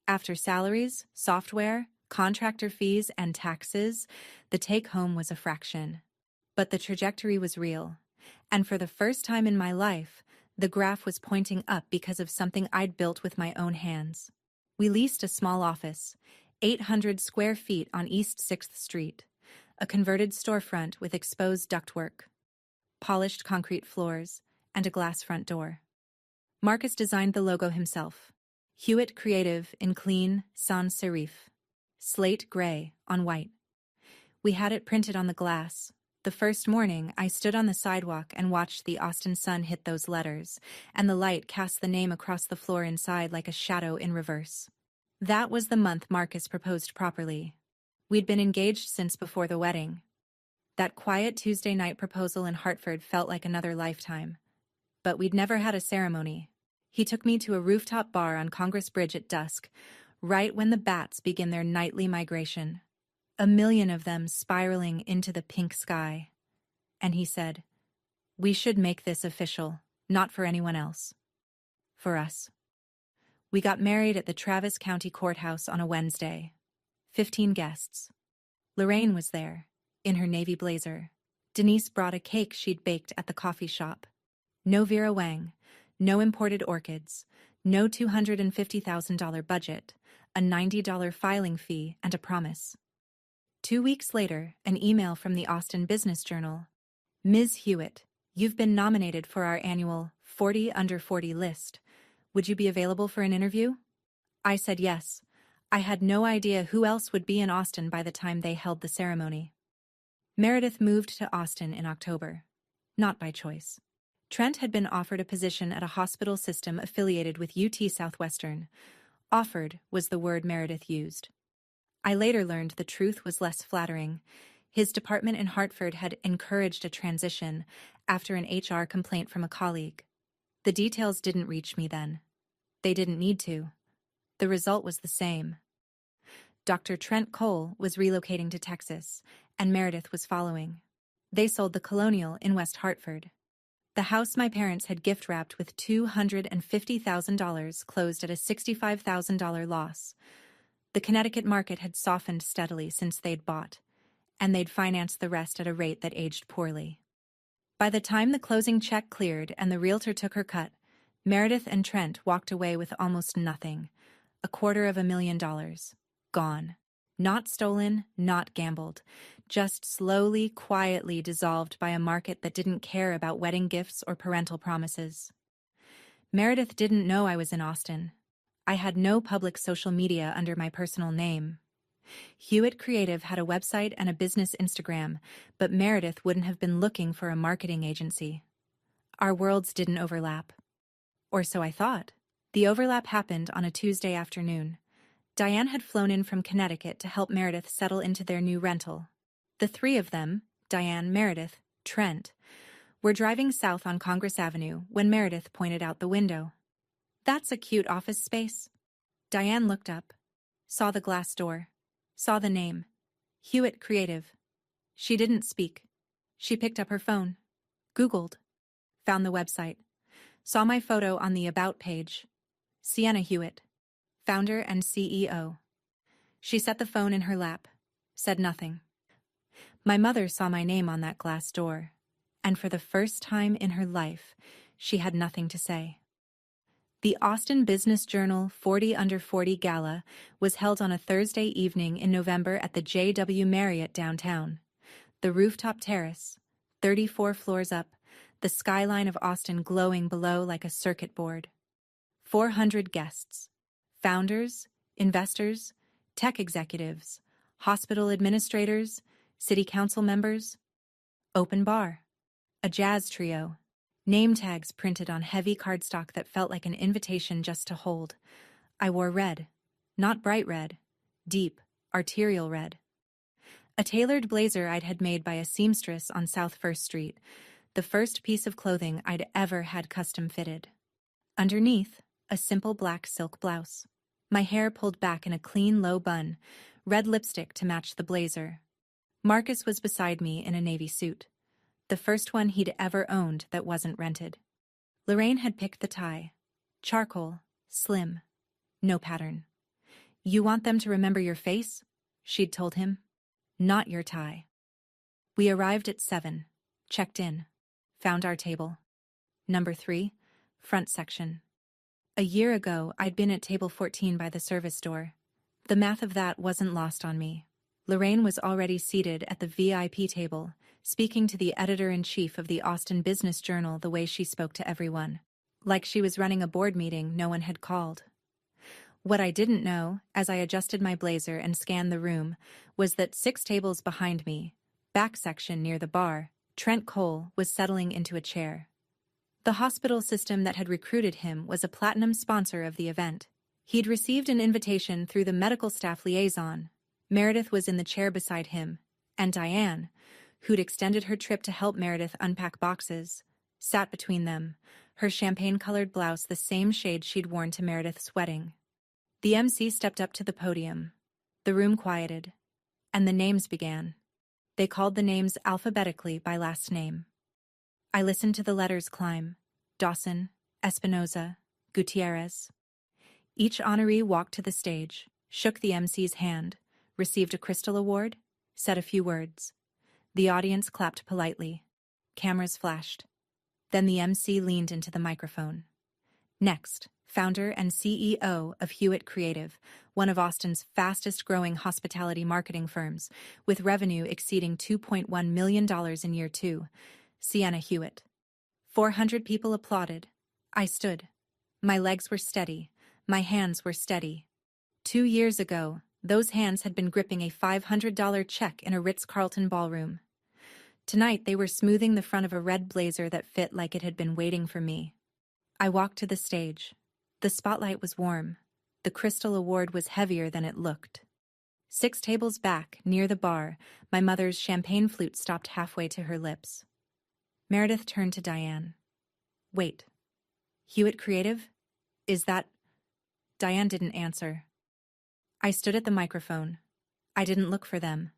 After salaries, software, contractor fees, and taxes, the take-home was a fraction. But the trajectory was real, and for the first time in my life, the graph was pointing up because of something I'd built with my own hands. We leased a small office, 800 square feet on East 6th Street, a converted storefront with exposed ductwork, polished concrete floors, and a glass front door. Marcus designed the logo himself. Hewitt Creative in clean sans serif. Slate gray on white. We had it printed on the glass. The first morning, I stood on the sidewalk and watched the Austin sun hit those letters, and the light cast the name across the floor inside like a shadow in reverse. That was the month Marcus proposed properly. We'd been engaged since before the wedding. That quiet Tuesday night proposal in Hartford felt like another lifetime. But we'd never had a ceremony. He took me to a rooftop bar on Congress Bridge at dusk, right when the bats begin their nightly migration. 1 million of them spiraling into the pink sky. And he said, "We should make this official, not for anyone else. For us." We got married at the Travis County Courthouse on a Wednesday. 15 guests. Lorraine was there, in her navy blazer. Denise brought a cake she'd baked at the coffee shop. No Vera Wang, no imported orchids, no $250,000 budget, a $90 filing fee, and a promise. 2 weeks later, an email from the Austin Business Journal. "Ms. Hewitt, you've been nominated for our annual 40 Under 40 list. Would you be available for an interview?" I said yes, I had no idea who else would be in Austin by the time they held the ceremony. Meredith moved to Austin in October. Not by choice. Trent had been offered a position at a hospital system affiliated with UT Southwestern. Offered was the word Meredith used. I later learned the truth was less flattering. His department in Hartford had encouraged a transition after an HR complaint from a colleague. The details didn't reach me then. They didn't need to. The result was the same. Dr. Trent Cole was relocating to Texas, and Meredith was following. They sold the Colonial in West Hartford. The house my parents had gift-wrapped with $250,000 closed at a $65,000 loss. The Connecticut market had softened steadily since they'd bought, and they'd financed the rest at a rate that aged poorly. By the time the closing check cleared and the realtor took her cut, Meredith and Trent walked away with almost nothing. $250,000. Gone. Not stolen, not gambled. Just slowly, quietly dissolved by a market that didn't care about wedding gifts or parental promises. Meredith didn't know I was in Austin. I had no public social media under my personal name. Hewitt Creative had a website and a business Instagram, but Meredith wouldn't have been looking for a marketing agency. Our worlds didn't overlap. Or so I thought. The overlap happened on a Tuesday afternoon. Diane had flown in from Connecticut to help Meredith settle into their new rental. The three of them, Diane, Meredith, Trent, were driving south on Congress Avenue when Meredith pointed out the window. "That's a cute office space." Diane looked up, saw the glass door, saw the name, Hewitt Creative. She didn't speak. She picked up her phone, Googled, found the website, saw my photo on the About page. Sienna Hewitt, founder and CEO. She set the phone in her lap, said nothing. My mother saw my name on that glass door, and for the first time in her life, she had nothing to say. The Austin Business Journal 40 Under 40 Gala was held on a Thursday evening in November at the JW Marriott downtown. The rooftop terrace, 34 floors up, the skyline of Austin glowing below like a circuit board. 400 guests. Founders, investors, tech executives, hospital administrators, city council members. Open bar. A jazz trio. Name tags printed on heavy cardstock that felt like an invitation just to hold. I wore red. Not bright red. Deep, arterial red. A tailored blazer I'd had made by a seamstress on South First Street. The first piece of clothing I'd ever had custom fitted. Underneath, a simple black silk blouse. My hair pulled back in a clean, low bun, red lipstick to match the blazer. Marcus was beside me in a navy suit. The first one he'd ever owned that wasn't rented. Lorraine had picked the tie. Charcoal, slim, no pattern. "You want them to remember your face?" she'd told him. "Not your tie." We arrived at 7, checked in, found our table. Number 3, front section. A year ago, I'd been at table 14 by the service door. The math of that wasn't lost on me. Lorraine was already seated at the VIP table, speaking to the editor-in-chief of the Austin Business Journal the way she spoke to everyone. Like she was running a board meeting no one had called. What I didn't know, as I adjusted my blazer and scanned the room, was that 6 tables behind me, back section near the bar, Trent Cole was settling into a chair. The hospital system that had recruited him was a platinum sponsor of the event. He'd received an invitation through the medical staff liaison. Meredith was in the chair beside him, and Diane, who'd extended her trip to help Meredith unpack boxes, sat between them, her champagne-colored blouse the same shade she'd worn to Meredith's wedding. The MC stepped up to the podium. The room quieted, and the names began. They called the names alphabetically by last name. I listened to the letters climb: Dawson, Espinoza, Gutierrez. Each honoree walked to the stage, shook the MC's hand, received a Crystal Award, said a few words. The audience clapped politely. Cameras flashed. Then the MC leaned into the microphone. Next, founder and CEO of Hewitt Creative, one of Austin's fastest-growing hospitality marketing firms, with revenue exceeding $2.1 million in year 2, Sienna Hewitt. 400 people applauded. I stood. My legs were steady. My hands were steady. 2 years ago, those hands had been gripping a $500 check in a Ritz-Carlton ballroom. Tonight they were smoothing the front of a red blazer that fit like it had been waiting for me. I walked to the stage. The spotlight was warm. The Crystal Award was heavier than it looked. 6 tables back, near the bar, my mother's champagne flute stopped halfway to her lips. Meredith turned to Diane. "Wait. Hewitt Creative? Is that—" Diane didn't answer. I stood at the microphone. I didn't look for them.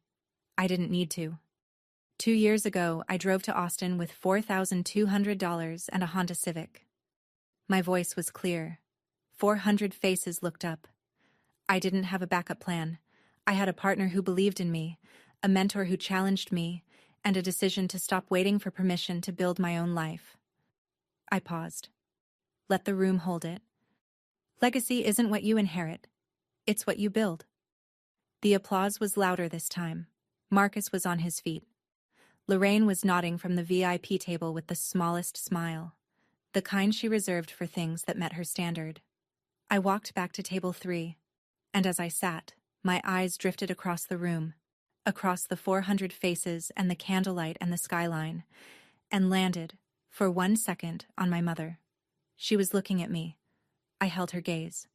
I didn't need to. 2 years ago, I drove to Austin with $4,200 and a Honda Civic. My voice was clear. 400 faces looked up. I didn't have a backup plan. I had a partner who believed in me, a mentor who challenged me, and a decision to stop waiting for permission to build my own life. I paused. Let the room hold it. Legacy isn't what you inherit. It's what you build. The applause was louder this time. Marcus was on his feet. Lorraine was nodding from the VIP table with the smallest smile, the kind she reserved for things that met her standard. I walked back to table 3, and as I sat, my eyes drifted across the room, across the 400 faces and the candlelight and the skyline, and landed, for 1 second, on my mother. She was looking at me. I held her gaze.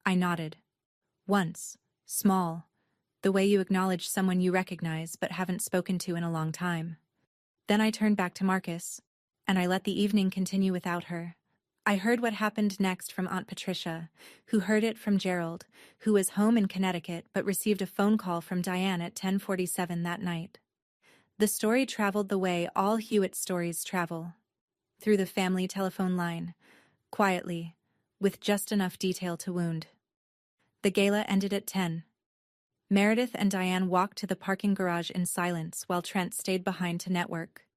I nodded. Once, small, the way you acknowledge someone you recognize but haven't spoken to in a long time. Then I turned back to Marcus, and I let the evening continue without her. I heard what happened next from Aunt Patricia, who heard it from Gerald, who was home in Connecticut but received a phone call from Diane at 10:47 that night. The story traveled the way all Hewitt stories travel, through the family telephone line, quietly, with just enough detail to wound. The gala ended at 10. Meredith and Diane walked to the parking garage in silence while Trent stayed behind to network.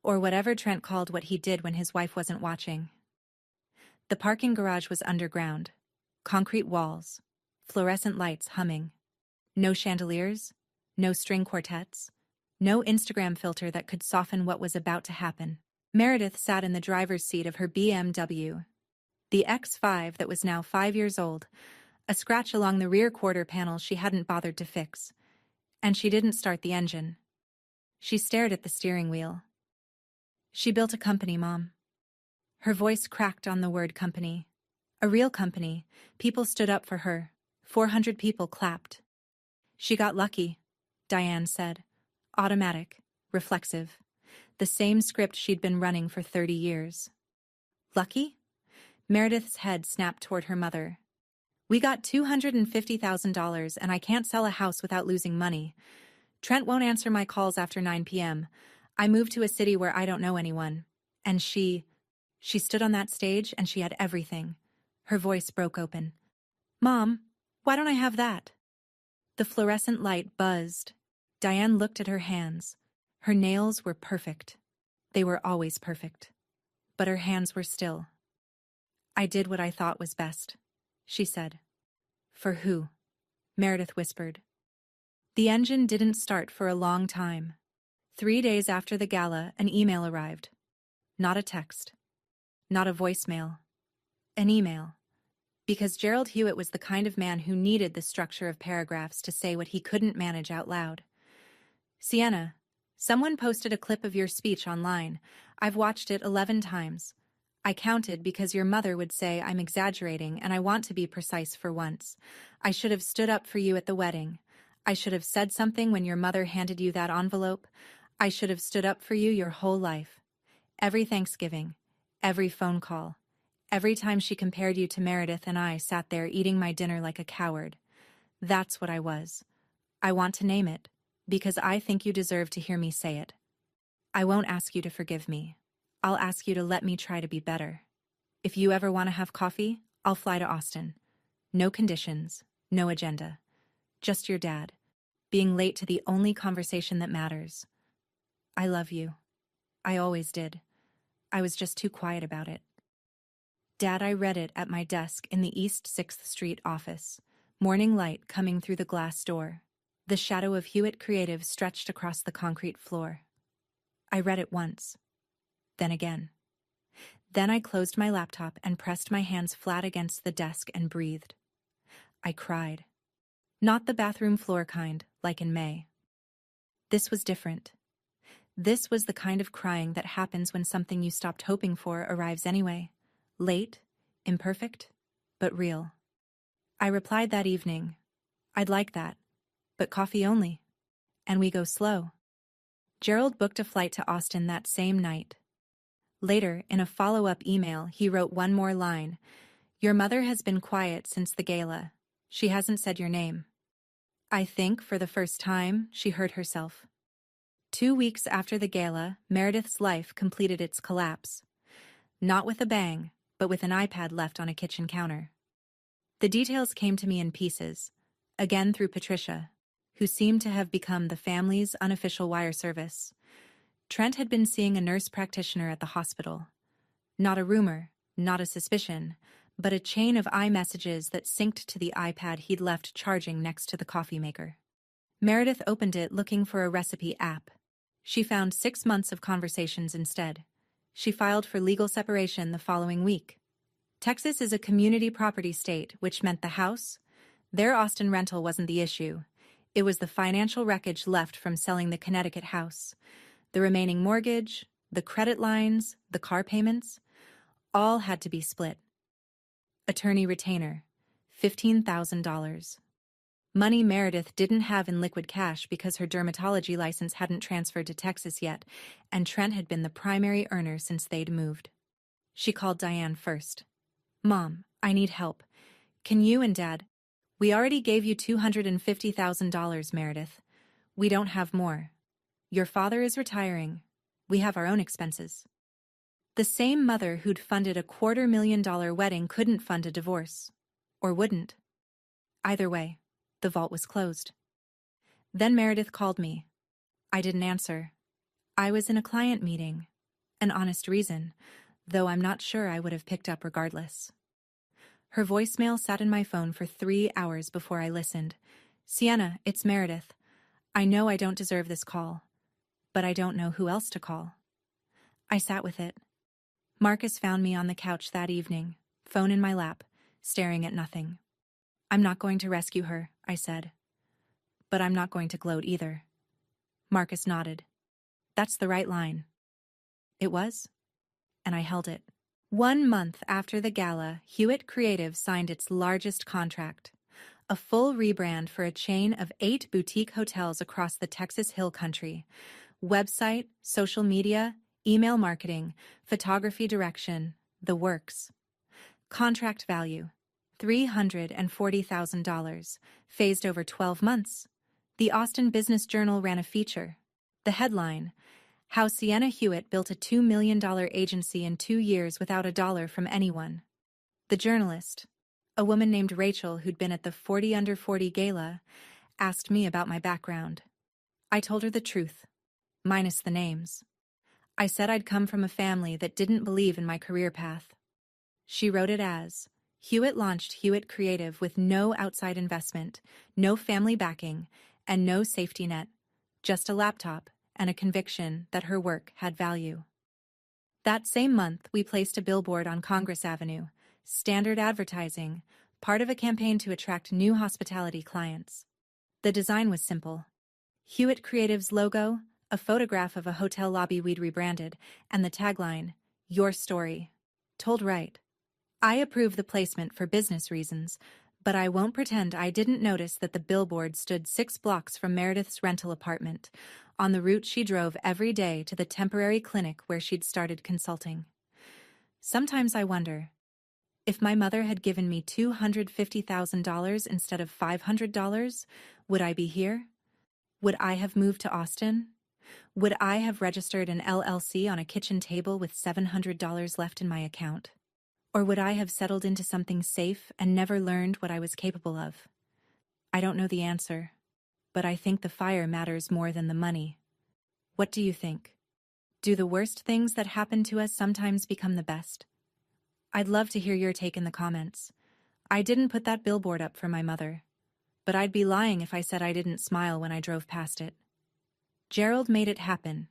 Or whatever Trent called what he did when his wife wasn't watching. The parking garage was underground. Concrete walls. Fluorescent lights humming. No chandeliers. No string quartets. No Instagram filter that could soften what was about to happen. Meredith sat in the driver's seat of her BMW. The X5 that was now 5 years old, a scratch along the rear quarter panel she hadn't bothered to fix. And she didn't start the engine. She stared at the steering wheel. She built a company, Mom. Her voice cracked on the word company. A real company. People stood up for her. 400 people clapped. She got lucky, Diane said. Automatic, reflexive. The same script she'd been running for 30 years. Lucky? Meredith's head snapped toward her mother. We got $250,000 and I can't sell a house without losing money. Trent won't answer my calls after 9 p.m. I moved to a city where I don't know anyone. And she stood on that stage and she had everything. Her voice broke open. Mom, why don't I have that? The fluorescent light buzzed. Diane looked at her hands. Her nails were perfect. They were always perfect. But her hands were still. I did what I thought was best, she said. For who? Meredith whispered. The engine didn't start for a long time. 3 days after the gala, an email arrived. Not a text. Not a voicemail. An email. Because Gerald Hewitt was the kind of man who needed the structure of paragraphs to say what he couldn't manage out loud. Sienna, someone posted a clip of your speech online. I've watched it 11 times. I counted because your mother would say I'm exaggerating and I want to be precise for once. I should have stood up for you at the wedding. I should have said something when your mother handed you that envelope. I should have stood up for you your whole life. Every Thanksgiving, every phone call, every time she compared you to Meredith and I sat there eating my dinner like a coward. That's what I was. I want to name it, because I think you deserve to hear me say it. I won't ask you to forgive me. I'll ask you to let me try to be better. If you ever want to have coffee, I'll fly to Austin. No conditions, no agenda. Just your dad, being late to the only conversation that matters. I love you. I always did. I was just too quiet about it. Dad, I read it at my desk in the East 6th Street office, morning light coming through the glass door. The shadow of Hewitt Creative stretched across the concrete floor. I read it once. Then again. Then I closed my laptop and pressed my hands flat against the desk and breathed. I cried. Not the bathroom floor kind, like in May. This was different. This was the kind of crying that happens when something you stopped hoping for arrives anyway. Late, imperfect, but real. I replied that evening, "I'd like that, but coffee only. And we go slow." Gerald booked a flight to Austin that same night. Later, in a follow-up email, he wrote one more line. "Your mother has been quiet since the gala. She hasn't said your name." I think, for the first time, she hurt herself. 2 weeks after the gala, Meredith's life completed its collapse. Not with a bang, but with an iPad left on a kitchen counter. The details came to me in pieces, again through Patricia, who seemed to have become the family's unofficial wire service. Trent had been seeing a nurse practitioner at the hospital. Not a rumor, not a suspicion, but a chain of iMessages that synced to the iPad he'd left charging next to the coffee maker. Meredith opened it looking for a recipe app. She found 6 months of conversations instead. She filed for legal separation the following week. Texas is a community property state, which meant the house, their Austin rental wasn't the issue. It was the financial wreckage left from selling the Connecticut house. The remaining mortgage, the credit lines, the car payments, all had to be split. Attorney retainer, $15,000. Money Meredith didn't have in liquid cash because her dermatology license hadn't transferred to Texas yet, and Trent had been the primary earner since they'd moved. She called Diane first. "Mom, I need help. Can you and Dad—" "We already gave you $250,000, Meredith. We don't have more. Your father is retiring. We have our own expenses." The same mother who'd funded a $250,000 wedding couldn't fund a divorce. Or wouldn't. Either way, the vault was closed. Then Meredith called me. I didn't answer. I was in a client meeting. An honest reason, though I'm not sure I would have picked up regardless. Her voicemail sat in my phone for 3 hours before I listened. "Sienna, it's Meredith. I know I don't deserve this call, but I don't know who else to call." I sat with it. Marcus found me on the couch that evening, phone in my lap, staring at nothing. "I'm not going to rescue her," I said. "But I'm not going to gloat either." Marcus nodded. "That's the right line." It was, and I held it. 1 month after the gala, Hewitt Creative signed its largest contract. A full rebrand for a chain of 8 boutique hotels across the Texas Hill Country. Website, social media, email marketing, photography direction, the works. Contract value, $340,000, phased over 12 months. The Austin Business Journal ran a feature. The headline, "How Sienna Hewitt Built a $2 million Agency in 2 Years Without a Dollar from Anyone." The journalist, a woman named Rachel who'd been at the 40 Under 40 gala, asked me about my background. I told her the truth, minus the names. I said I'd come from a family that didn't believe in my career path. She wrote it as, "Hewitt launched Hewitt Creative with no outside investment, no family backing, and no safety net, just a laptop and a conviction that her work had value." That same month, we placed a billboard on Congress Avenue, standard advertising, part of a campaign to attract new hospitality clients. The design was simple. Hewitt Creative's logo, a photograph of a hotel lobby we'd rebranded, and the tagline, "Your story, told right." I approve the placement for business reasons, but I won't pretend I didn't notice that the billboard stood 6 blocks from Meredith's rental apartment, on the route she drove every day to the temporary clinic where she'd started consulting. Sometimes I wonder, if my mother had given me $250,000 instead of $500, would I be here? Would I have moved to Austin? Would I have registered an LLC on a kitchen table with $700 left in my account? Or would I have settled into something safe and never learned what I was capable of? I don't know the answer, but I think the fire matters more than the money. What do you think? Do the worst things that happen to us sometimes become the best? I'd love to hear your take in the comments. I didn't put that billboard up for my mother, but I'd be lying if I said I didn't smile when I drove past it. Gerald made it happen.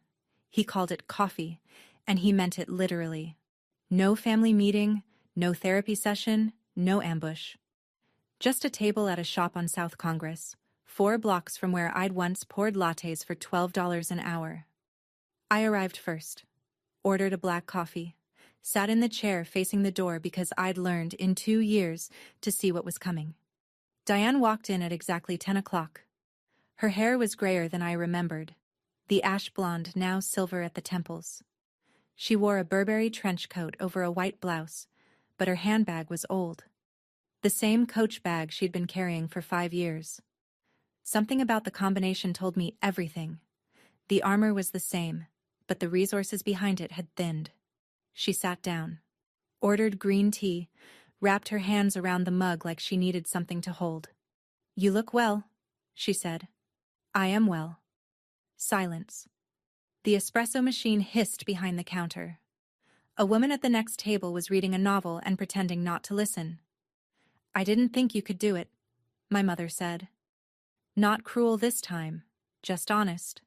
He called it coffee, and he meant it literally. No family meeting, no therapy session, no ambush. Just a table at a shop on South Congress, 4 blocks from where I'd once poured lattes for $12 an hour. I arrived first, ordered a black coffee, sat in the chair facing the door because I'd learned in 2 years to see what was coming. Diane walked in at exactly 10 o'clock. Her hair was grayer than I remembered, the ash blonde now silver at the temples. She wore a Burberry trench coat over a white blouse, but her handbag was old. The same Coach bag she'd been carrying for 5 years. Something about the combination told me everything. The armor was the same, but the resources behind it had thinned. She sat down, ordered green tea, wrapped her hands around the mug like she needed something to hold. "You look well," she said. "I am well." Silence. The espresso machine hissed behind the counter. A woman at the next table was reading a novel and pretending not to listen. "I didn't think you could do it," my mother said. Not cruel this time, just honest.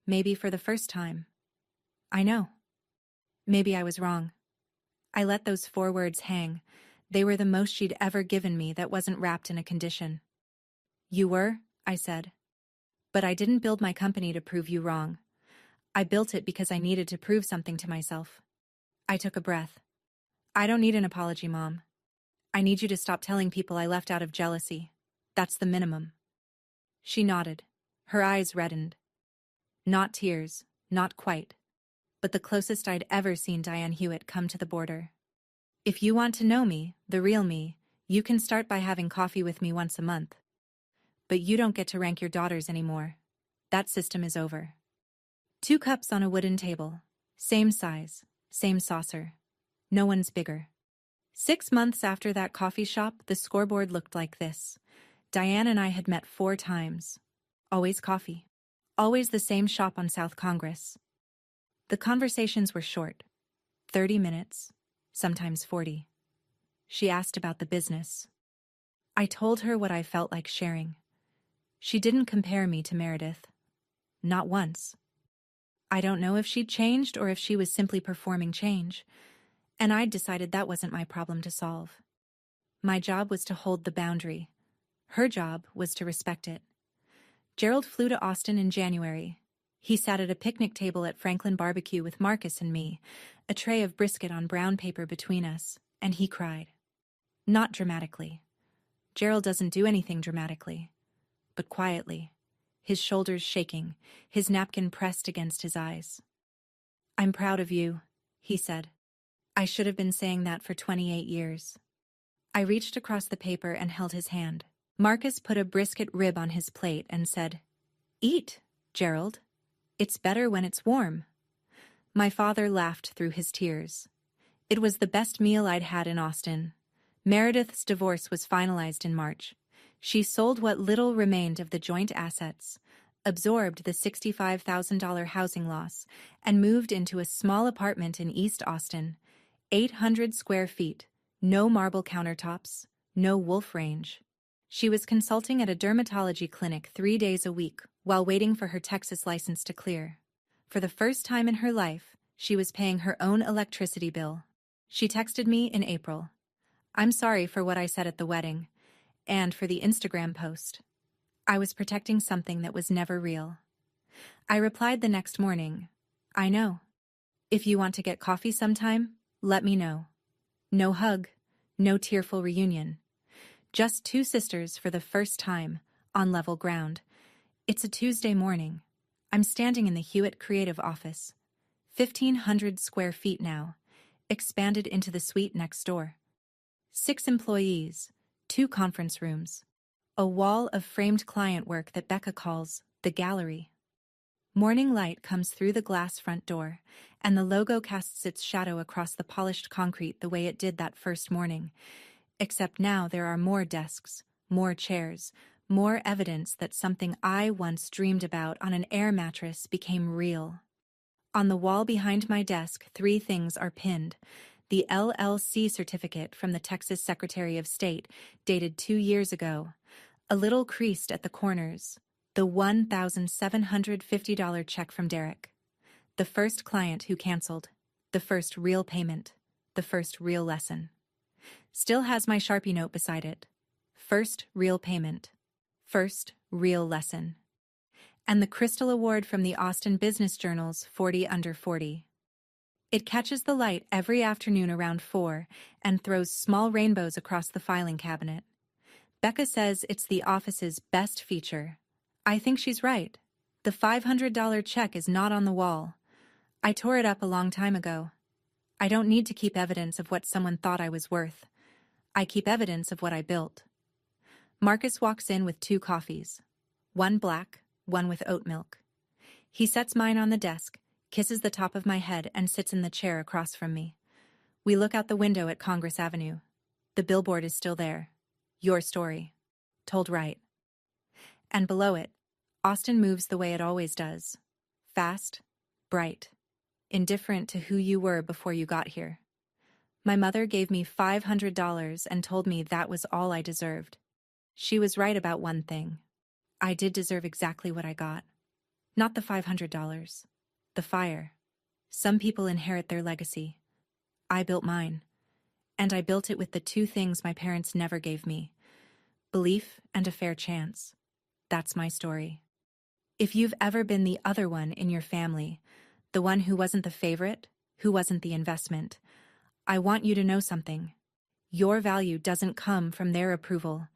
Maybe for the first time. I know. Maybe I was wrong. I let those 4 words hang. They were the most she'd ever given me that wasn't wrapped in a condition. "You were," I said. "But I didn't build my company to prove you wrong. I built it because I needed to prove something to myself." I took a breath. "I don't need an apology, Mom. I need you to stop telling people I left out of jealousy. That's the minimum." She nodded. Her eyes reddened. Not tears, not quite, but the closest I'd ever seen Diane Hewitt come to the border. "If you want to know me, the real me, you can start by having coffee with me once a month. But you don't get to rank your daughters anymore. That system is over." 2 cups on a wooden table. Same size, same saucer. No one's bigger. 6 months after that coffee shop, the scoreboard looked like this. Diane and I had met 4 times. Always coffee. Always the same shop on South Congress. The conversations were short. 30 minutes, sometimes 40. She asked about the business. I told her what I felt like sharing. She didn't compare me to Meredith. Not once. I don't know if she'd changed or if she was simply performing change, and I'd decided that wasn't my problem to solve. My job was to hold the boundary. Her job was to respect it. Gerald flew to Austin in January. He sat at a picnic table at Franklin Barbecue with Marcus and me, a tray of brisket on brown paper between us, and he cried. Not dramatically. Gerald doesn't do anything dramatically, but quietly, his shoulders shaking, his napkin pressed against his eyes. "I'm proud of you," he said. I should have been saying that for 28 years. I reached across the paper and held his hand. Marcus put a brisket rib on his plate and said, "Eat, Gerald. It's better when it's warm." My father laughed through his tears. It was the best meal I'd had in Austin. Meredith's divorce was finalized in March. She sold what little remained of the joint assets, absorbed the $65,000 housing loss, and moved into a small apartment in East Austin, 800 square feet, no marble countertops, no wolf range. She was consulting at a dermatology clinic 3 days a week while waiting for her Texas license to clear. For the first time in her life, she was paying her own electricity bill. She texted me in April. "I'm sorry for what I said at the wedding, and for the Instagram post. I was protecting something that was never real." I replied the next morning, "I know. If you want to get coffee sometime, let me know." No hug, no tearful reunion. Just 2 sisters for the first time, on level ground. It's a Tuesday morning. I'm standing in the Hewitt Creative office. 1,500 square feet now, expanded into the suite next door. 6 employees, 2 conference rooms. A wall of framed client work that Becca calls the gallery. Morning light comes through the glass front door, and the logo casts its shadow across the polished concrete the way it did that first morning. Except now there are more desks, more chairs, more evidence that something I once dreamed about on an air mattress became real. On the wall behind my desk, 3 things are pinned. The LLC certificate from the Texas Secretary of State, dated 2 years ago, a little creased at the corners, the $1,750 check from Derek. The first client who canceled, the first real payment, the first real lesson. Still has my Sharpie note beside it. First real payment. First real lesson. And the Crystal Award from the Austin Business Journal's 40 Under 40. It catches the light every afternoon around 4 and throws small rainbows across the filing cabinet. Becca says it's the office's best feature. I think she's right. The $500 check is not on the wall. I tore it up a long time ago. I don't need to keep evidence of what someone thought I was worth. I keep evidence of what I built. Marcus walks in with 2 coffees. One black, one with oat milk. He sets mine on the desk, kisses the top of my head, and sits in the chair across from me. We look out the window at Congress Avenue. The billboard is still there. Your story. Told right. And below it, Austin moves the way it always does. Fast, bright, indifferent to who you were before you got here. My mother gave me $500 and told me that was all I deserved. She was right about one thing. I did deserve exactly what I got. Not the $500. The fire. Some people inherit their legacy. I built mine. And I built it with the 2 things my parents never gave me: belief and a fair chance. That's my story. If you've ever been the other one in your family, the one who wasn't the favorite, who wasn't the investment, I want you to know something. Your value doesn't come from their approval.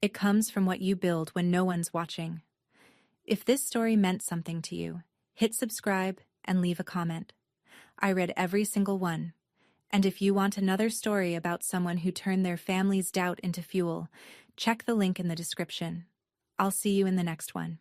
It comes from what you build when no one's watching. If this story meant something to you, hit subscribe and leave a comment. I read every single one. And if you want another story about someone who turned their family's doubt into fuel, check the link in the description. I'll see you in the next one.